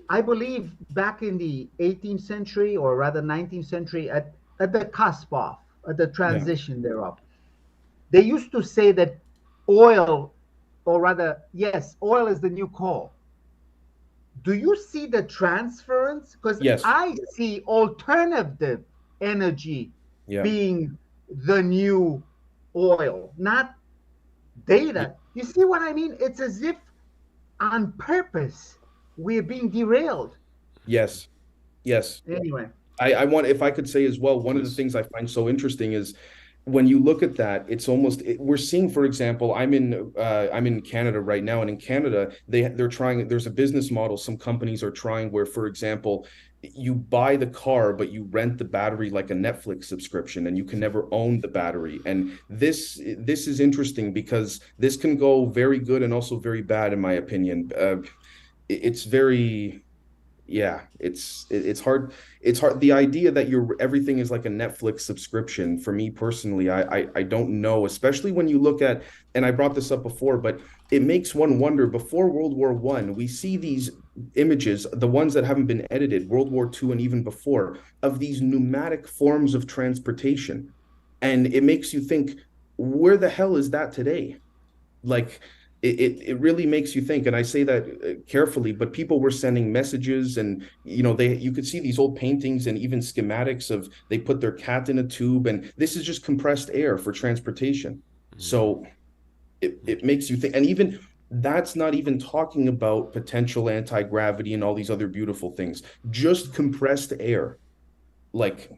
I believe back in the 18th century, or rather 19th century, a at the cusp of, at the transition thereof. They used to say that oil, or rather, yes, oil is the new coal. Do you see the transference? Because Yes. I see alternative energy being the new oil, not data. You see what I mean? It's as if on purpose we're being derailed. Yes. Anyway. I want, if I could say as well, one of the things I find so interesting is when you look at that, it's almost, we're seeing, for example, I'm in Canada right now, and in Canada they're trying, there's a business model some companies are trying where, for example, you buy the car but you rent the battery like a Netflix subscription, and you can never own the battery. And this is interesting because this can go very good and also very bad in my opinion. It's very, it's hard. It's hard. The idea that everything is like a Netflix subscription, for me personally, I don't know, especially when you look at, and I brought this up before, but it makes one wonder, before World War I, we see these images, the ones that haven't been edited, World War II and even before, of these pneumatic forms of transportation. And it makes you think, where the hell is that today? Like, it really makes you think, and I say that carefully, but people were sending messages, and you could see these old paintings and even schematics of, they put their cat in a tube, and this is just compressed air for transportation. So it makes you think, and even that's not even talking about potential anti-gravity and all these other beautiful things, just compressed air. Like,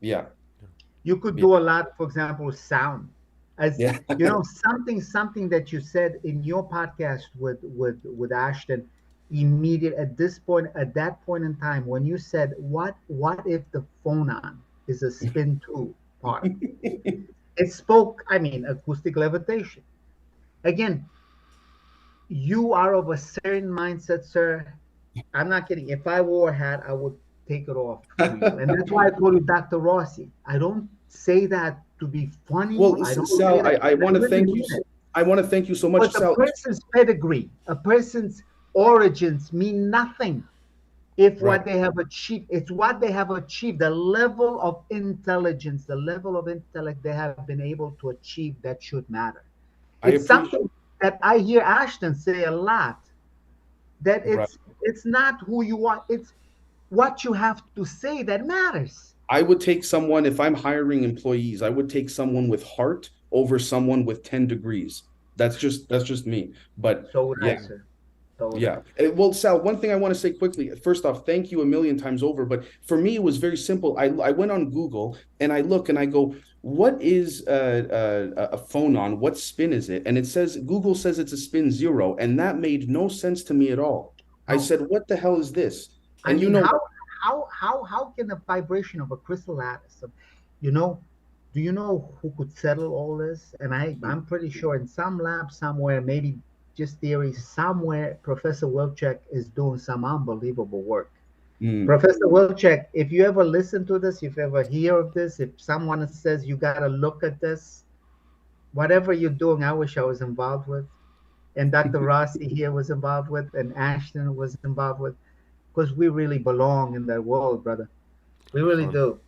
you could do a lot, for example, with sound. As something that you said in your podcast with Ashton, at that point in time, when you said, what if the phonon is a spin tube part? It spoke, acoustic levitation. Again, you are of a certain mindset, sir. I'm not kidding. If I wore a hat, I would take it off for you. And that's why I call you Dr. Rossi. I don't say that to be funny. Well, Sal, I want to thank you. I want to thank you so much, Sal. A person's pedigree, a person's origins mean nothing if what they have achieved, it's what they have achieved, the level of intelligence, the level of intellect they have been able to achieve, that should matter. It's something that I hear Ashton say a lot, that it's not who you are, it's what you have to say that matters. I would take someone, if I'm hiring employees, I would take someone with heart over someone with 10 degrees. That's just me. But so would I, sir. Well, Sal, one thing I want to say quickly. First off, thank you a million times over. But for me, it was very simple. I went on Google and I look and I go, what is a phonon? What spin is it? And it says, Google says it's a spin 0. And that made no sense to me at all. I said, what the hell is this? And how can the vibration of a crystal lattice, do you know who could settle all this? And I'm pretty sure in some lab somewhere, maybe just theory somewhere, Professor Wilczek is doing some unbelievable work. Professor Wilczek, if you ever listen to this, if you ever hear of this, if someone says you got to look at this, whatever you're doing, I wish I was involved with. And Dr. Rossi here was involved with, and Ashton was involved with, because we really belong in that world, brother. We really do.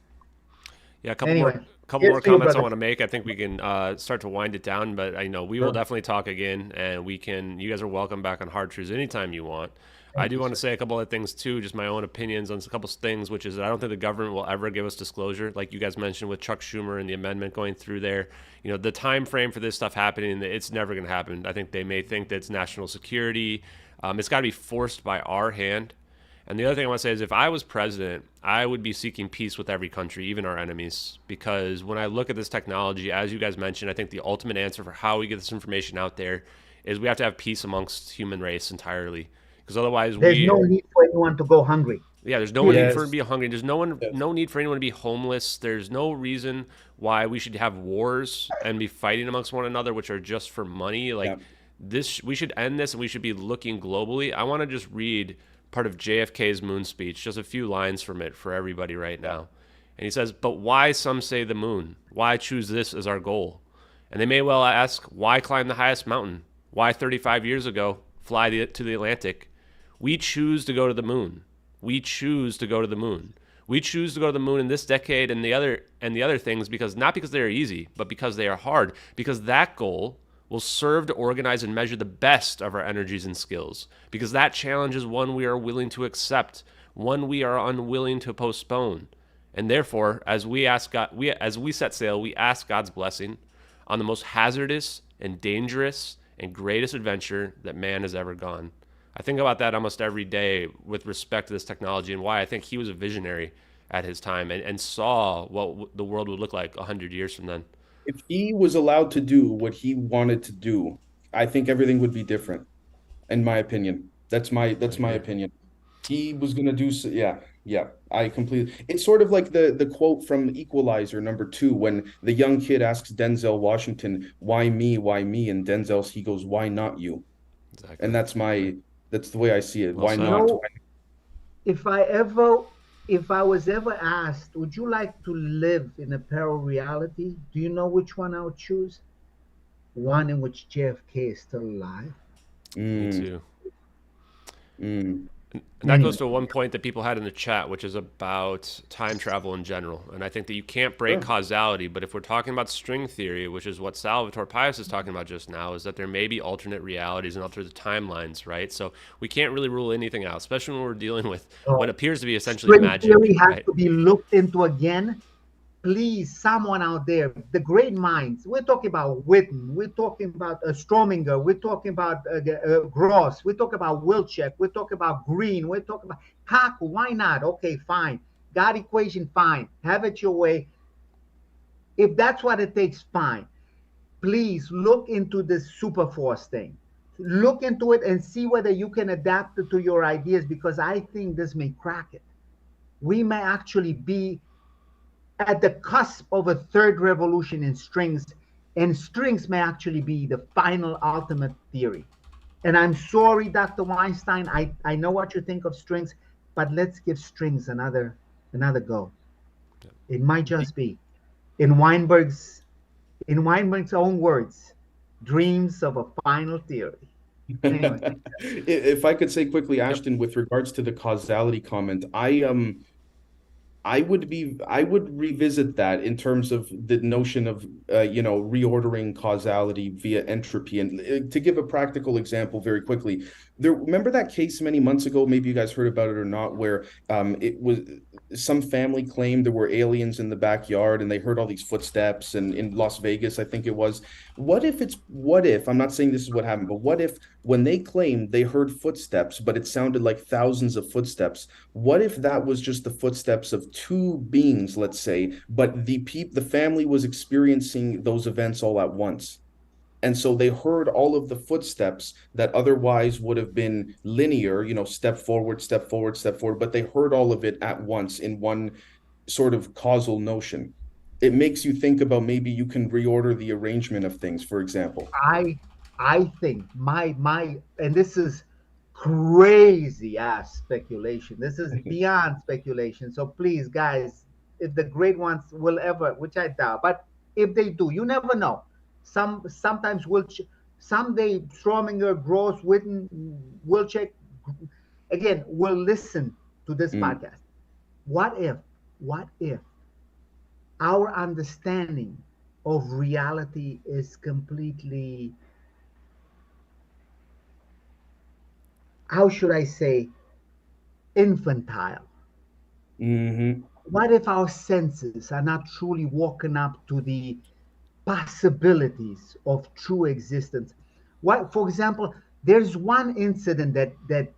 Yeah, a couple more comments I want to make. I think we can start to wind it down, but I know we will definitely talk again, and you guys are welcome back on Hard Truths anytime you want. I do want to say a couple of things too, just my own opinions on a couple of things, which is that I don't think the government will ever give us disclosure, like you guys mentioned with Chuck Schumer and the amendment going through there. The time frame for this stuff happening, it's never going to happen. I think they may think that it's national security. It's got to be forced by our hand. And the other thing I want to say is, if I was president, I would be seeking peace with every country, even our enemies, because when I look at this technology, as you guys mentioned, I think the ultimate answer for how we get this information out there is we have to have peace amongst human race entirely, because otherwise there's no need for anyone to go hungry. Yeah, there's no need for to be hungry. There's no need for anyone to be homeless. There's no reason why we should have wars and be fighting amongst one another, which are just for money. This, we should end this, and we should be looking globally. I want to just read part of JFK's moon speech, just a few lines from it for everybody right now. And he says, "But why, some say, the moon? Why choose this as our goal? And they may well ask, why climb the highest mountain? Why 35 years ago fly to the Atlantic? We choose to go to the moon. We choose to go to the moon. We choose to go to the moon in this decade and the other things not because they are easy, but because they are hard. Because that goal will serve to organize and measure the best of our energies and skills. Because that challenge is one we are willing to accept, one we are unwilling to postpone. And therefore, as we set sail, we ask God's blessing on the most hazardous and dangerous and greatest adventure that man has ever gone. I think about that almost every day with respect to this technology and why I think he was a visionary at his time and saw what the world would look like 100 years from then. If he was allowed to do what he wanted to do, I think everything would be different, in my opinion. That's my opinion. He was gonna do so, yeah. I completely. It's sort of like the quote from Equalizer #2 when the young kid asks Denzel Washington, "Why me? Why me?" And he goes, "Why not you?" Exactly. And that's the way I see it. Well Why said. not? If I was ever asked, would you like to live in a parallel reality? Do you know which one I would choose? One in which JFK is still alive. Me too. Mm. And that goes to one point that people had in the chat, which is about time travel in general. And I think that you can't break causality, but if we're talking about string theory, which is what Salvatore Pais is talking about just now, is that there may be alternate realities and alternate timelines, right? So we can't really rule anything out, especially when we're dealing with what appears to be essentially String magic. theory has Right? to be looked into again. Please, someone out there, the great minds. We're talking about Witten. We're talking about Strominger. We're talking about Gross. We're talking about Wilczek. We're talking about Green. We're talking about Kaku. Why not? Okay, fine. God equation, fine. Have it your way. If that's what it takes, fine. Please look into this superforce thing. Look into it and see whether you can adapt it to your ideas, because I think this may crack it. We may actually be at the cusp of a third revolution in strings, and strings may actually be the final ultimate theory. And I'm sorry, Dr. Weinstein, I know what you think of strings, but let's give strings another go. It might just be, in Weinberg's own words, dreams of a final theory. Anyway. If I could say quickly, Ashton, with regards to the causality comment, I would revisit that in terms of the notion of reordering causality via entropy. And to give a practical example very quickly, remember that case many months ago, maybe you guys heard about it or not, where it was some family claimed there were aliens in the backyard and they heard all these footsteps, and in Las Vegas, I think it was. What if, I'm not saying this is what happened, but what if when they claimed they heard footsteps, but it sounded like thousands of footsteps, what if that was just the footsteps of two beings, let's say, but the family was experiencing those events all at once? And so they heard all of the footsteps that otherwise would have been linear, step forward, step forward, step forward, but they heard all of it at once in one sort of causal notion. It makes you think about maybe you can reorder the arrangement of things, for example. I think and this is crazy ass speculation. This is beyond speculation. So please, guys, if the great ones will ever, which I doubt, but if they do, you never know. Sometimes someday Strominger, Gross, Witten, Wilczek, again, will listen to this podcast. What if our understanding of reality is completely, how should I say, infantile? Mm-hmm. What if our senses are not truly woken up to the possibilities of true existence? What, for example, there's one incident that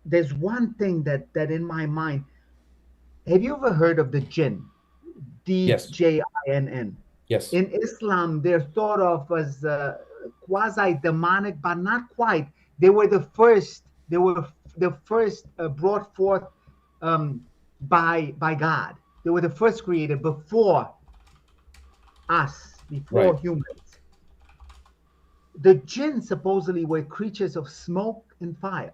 there's one thing that in my mind. Have you ever heard of the jinn? DJINN. Yes. In Islam, they're thought of as quasi-demonic, but not quite. They were the first. They were the first brought forth by God. They were the first created before us, before humans. The jinn supposedly were creatures of smoke and fire.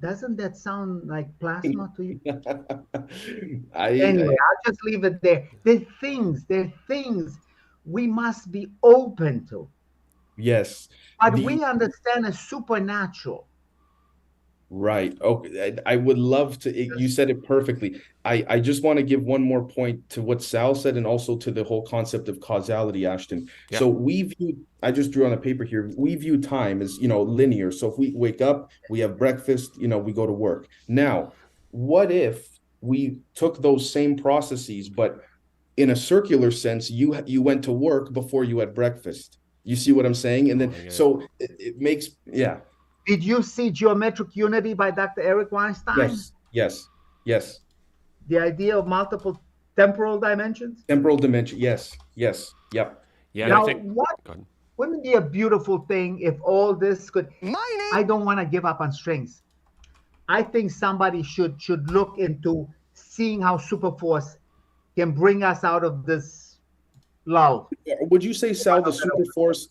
Doesn't that sound like plasma to you? Anyway, I'll just leave it there. They're things we must be open to. Yes. But we understand as supernatural. Right. Okay. I would love to. You said it perfectly. I just want to give one more point to what Sal said and also to the whole concept of causality, Ashton. Yeah. So we view, I just drew on a paper here, we view time as, linear. So if we wake up, we have breakfast, we go to work. Now, what if we took those same processes, but in a circular sense, you went to work before you had breakfast? You see what I'm saying? And then, so it makes, yeah. Did you see Geometric Unity by Dr. Eric Weinstein? Yes. The idea of multiple temporal dimensions? Temporal dimension, yes, yep. Yeah, now, I think, what wouldn't it be a beautiful thing if all this could... I don't want to give up on strings. I think somebody should look into seeing how superforce can bring us out of this lull. Would you say, Sal, the superforce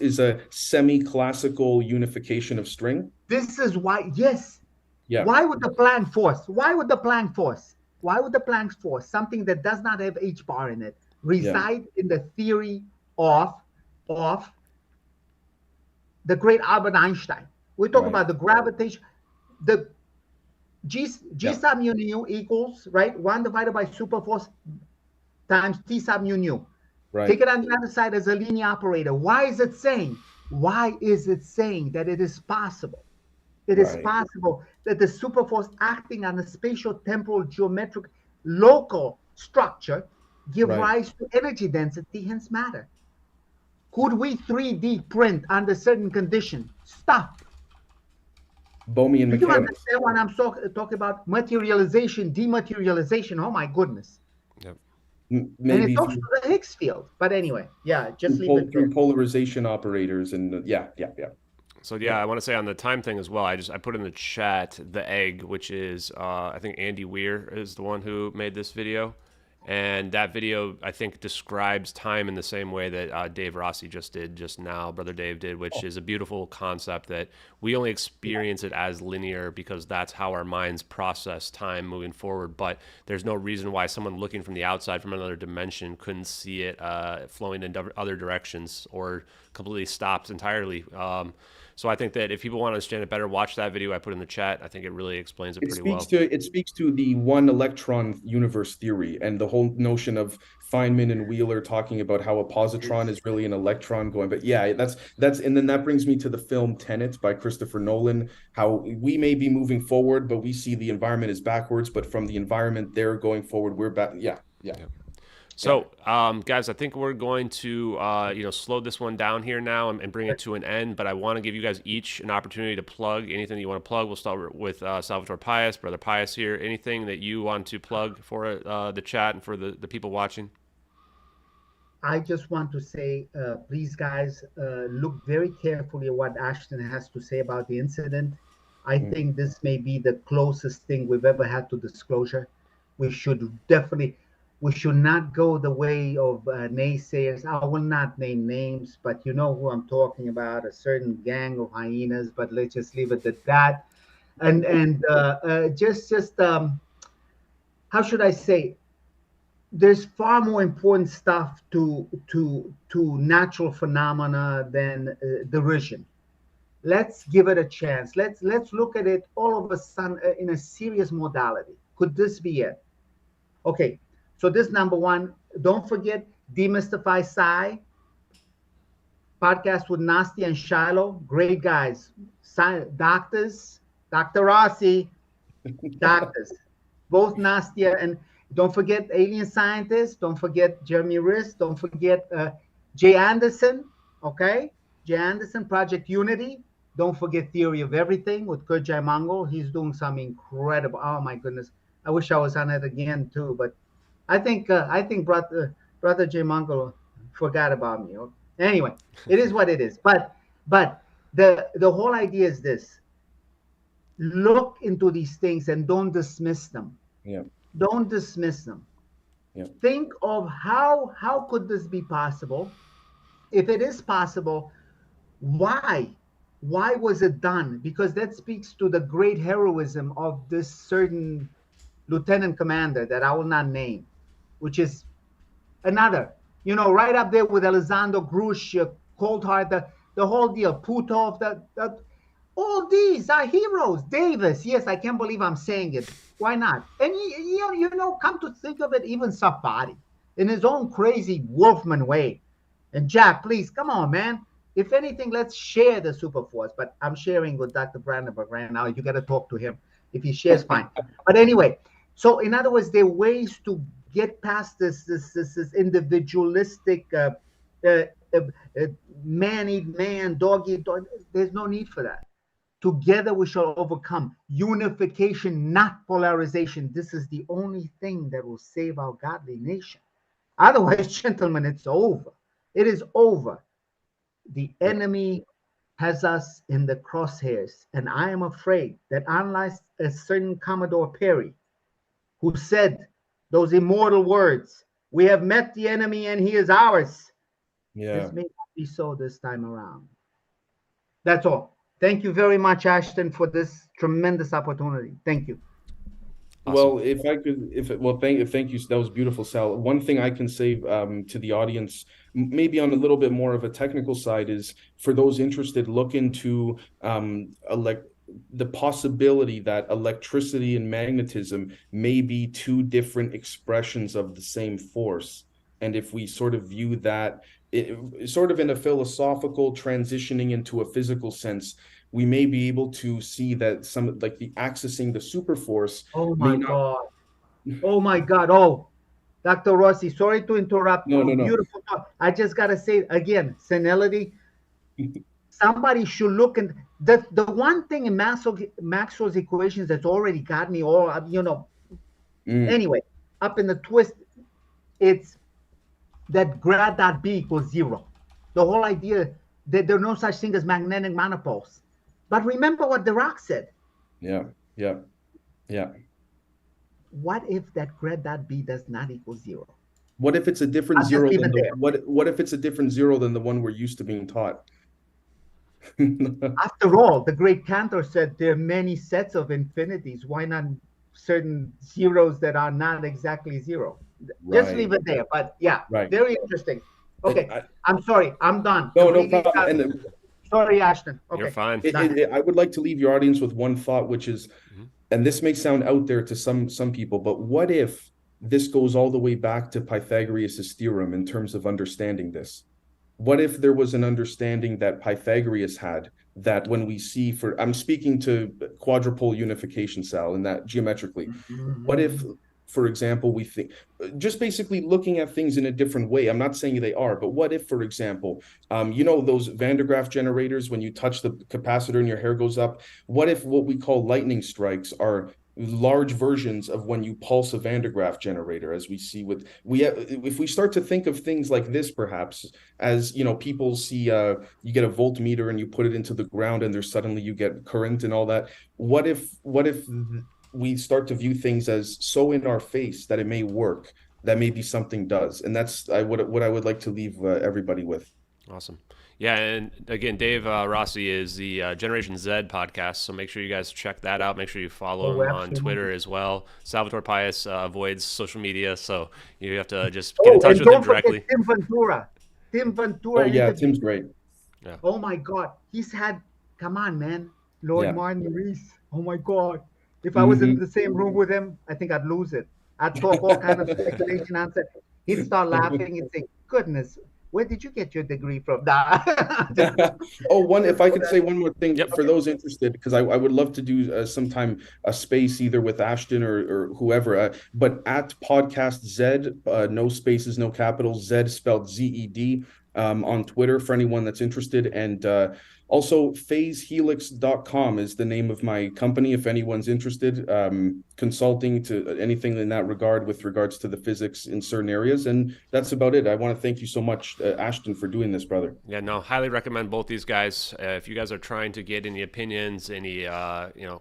is a semi-classical unification of string? This is why, yes. Yeah. Why would the Planck force, something that does not have H bar in it, reside in the theory of the great Albert Einstein? We talk about the gravitation, the G sub mu nu equals, right, 1 divided by superforce times T sub mu nu. Right. Take it on the other side as a linear operator. Why is it saying that it is possible? It is possible that the superforce acting on a spatial temporal geometric local structure give rise to energy density, hence matter. Could we 3D print under certain conditions stuff? Bohmian mechanics. You understand when I'm talking about materialization, dematerialization? Oh my goodness. Yep. Maybe and it talks to the Higgs field. But anyway, just leave it through polarization operators and So I want to say on the time thing as well. I put in the chat the egg, which is I think Andy Weir is the one who made this video, and that video I think describes time in the same way that Dave Rossi did just now, Brother Dave did, which is a beautiful concept that we only experience it as linear because that's how our minds process time moving forward. But there's no reason why someone looking from the outside from another dimension couldn't see it flowing in other directions or completely stopped entirely. So I think that if people want to understand it better, watch that video I put in the chat. I think it really explains it pretty well. It speaks to the one electron universe theory and the whole notion of Feynman and Wheeler talking about how a positron is really an electron going. But and then that brings me to the film Tenet by Christopher Nolan, how we may be moving forward, but we see the environment as backwards, but from the environment there going forward, we're back. Yeah. So, guys, I think we're going to, slow this one down here now and bring it to an end. But I want to give you guys each an opportunity to plug anything that you want to plug. We'll start with Salvatore Pais, Brother Pais here. Anything that you want to plug for the chat and for the people watching? I just want to say, please, guys, look very carefully at what Ashton has to say about the incident. I think this may be the closest thing we've ever had to disclosure. We should not go the way of naysayers. I will not name names, but you know who I'm talking about, a certain gang of hyenas, but let's just leave it at that. And how should I say? There's far more important stuff to natural phenomena than derision. Let's give it a chance. Let's look at it all of a sudden in a serious modality. Could this be it? Okay. So this number one, don't forget, Demystify Psi, podcast with Nastia and Shiloh, great guys, doctors, Dr. Rossi, doctors, both Nastia, and don't forget Alien Scientists, don't forget Jeremy Riss, don't forget Jay Anderson, okay? Jay Anderson, Project Unity, don't forget Theory of Everything with Kurt Jaimangal, he's doing some incredible, oh my goodness, I wish I was on it again too, but I think brother Jay Mongol forgot about me. Anyway, it is what it is. But the whole idea is this: look into these things and don't dismiss them. Yeah. Don't dismiss them. Yeah. Think of how could this be possible? If it is possible, why? Why was it done? Because that speaks to the great heroism of this certain lieutenant commander that I will not name, which is another, right up there with Alessandro Grush, Cold Heart, the whole deal, Putov, All these are heroes. Davis, yes, I can't believe I'm saying it. Why not? And you know, come to think of it, even Safari, in his own crazy Wolfman way. And Jack, please, come on, man. If anything, let's share the super force. But I'm sharing with Dr. Brandenburg right now. You got to talk to him. If he shares, fine. But anyway, so in other words, there are ways to get past this individualistic uh, uh, man eat man, dog eat dog. There's no need for that. Together we shall overcome. Unification, not polarization. This is the only thing that will save our godly nation. Otherwise, gentlemen, it's over. It is over. The enemy has us in the crosshairs. And I am afraid that unlike a certain Commodore Perry, who said those immortal words, we have met the enemy and he is ours. Yeah. This may not be so this time around. That's all. Thank you very much, Ashton, for this tremendous opportunity. Thank you. Awesome. Well, if I could, thank you. That was beautiful, Sal. One thing I can say to the audience, maybe on a little bit more of a technical side, is for those interested, look into the possibility that electricity and magnetism may be two different expressions of the same force. And if we sort of view that sort of in a philosophical transitioning into a physical sense, we may be able to see that some like the accessing the super force. Oh my God. Oh my God. Oh, Dr. Rossi, sorry to interrupt. No. Beautiful talk. I just got to say again, senility. Somebody should look and the one thing in Maxwell's equations that's already got me all, Anyway, up in the twist, it's that grad dot B equals 0. The whole idea that there's no such thing as magnetic monopoles. But remember what Dirac said. Yeah. What if that grad dot B does not equal 0? What if it's a different zero than what if it's a different zero than the one we're used to being taught? After all, the great Cantor said there are many sets of infinities. Why not certain zeros that are not exactly 0? Right. Just leave it there. But yeah, right. Very interesting. Okay, I'm sorry. I'm done. No problem. Sorry, Ashton. Okay. You're fine. I would like to leave your audience with one thought, which is, and this may sound out there to some people, but what if this goes all the way back to Pythagoras' theorem in terms of understanding this? What if there was an understanding that Pythagoras had that when we see I'm speaking to quadrupole unification, Sal, and that geometrically, what if, for example, we think just basically looking at things in a different way? I'm not saying they are, but what if, for example, those Van de Graaff generators, when you touch the capacitor and your hair goes up, what if what we call lightning strikes are large versions of when you pulse a Van de Graaff generator, as we see if we start to think of things like this, perhaps as people see you get a voltmeter and you put it into the ground and there's suddenly you get current and all that. What if we start to view things as so in our face that it may work, that maybe something does? And that's what I would like to leave everybody with. Awesome. Yeah, and again, Dave Rossi is the Generation Z podcast, so make sure you guys check that out. Make sure you follow him on Twitter as well. Salvatore Pais avoids social media, so you have to just get in touch with him directly. Tim Ventura. Oh, yeah, Tim's great. Yeah. Oh, my God. He's had, come on, man, Lord Martin Rees. Oh, my God. If I was in the same room with him, I think I'd lose it. I'd talk all kind of speculation answer. He'd start laughing and say, goodness, where did you get your degree from? If I could say one more thing for those interested, because I would love to do sometime a space either with Ashton or whoever, but at Podcast Z, no spaces, no capitals, Z spelled ZED, on Twitter for anyone that's interested. And also phasehelix.com is the name of my company if anyone's interested, consulting to anything in that regard with regards to the physics in certain areas. And that's about it. I want to thank you so much, Ashton, for doing this, brother. Yeah, no, highly recommend both these guys. If you guys are trying to get any opinions, any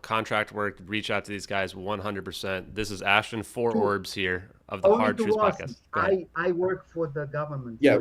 contract work, reach out to these guys 100%. This is Ashton Forbes here of the Hard Truths podcast. I work for the government. Yeah,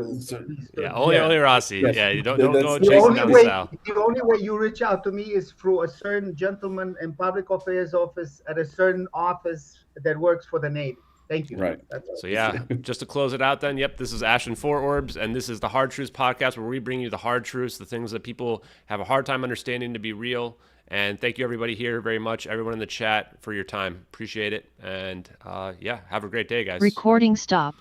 only Rossi. Yes. Yeah, you don't go chasing down Sal. The only way you reach out to me is through a certain gentleman in public affairs office at a certain office that works for the Navy. Thank you. Right. So yeah, just to close it out then, yep, this is Ashton Forbes, and this is the Hard Truths podcast, where we bring you the hard truths, the things that people have a hard time understanding to be real. And thank you everybody here very much, everyone in the chat, for your time. Appreciate it. And yeah, have a great day, guys. Recording stopped.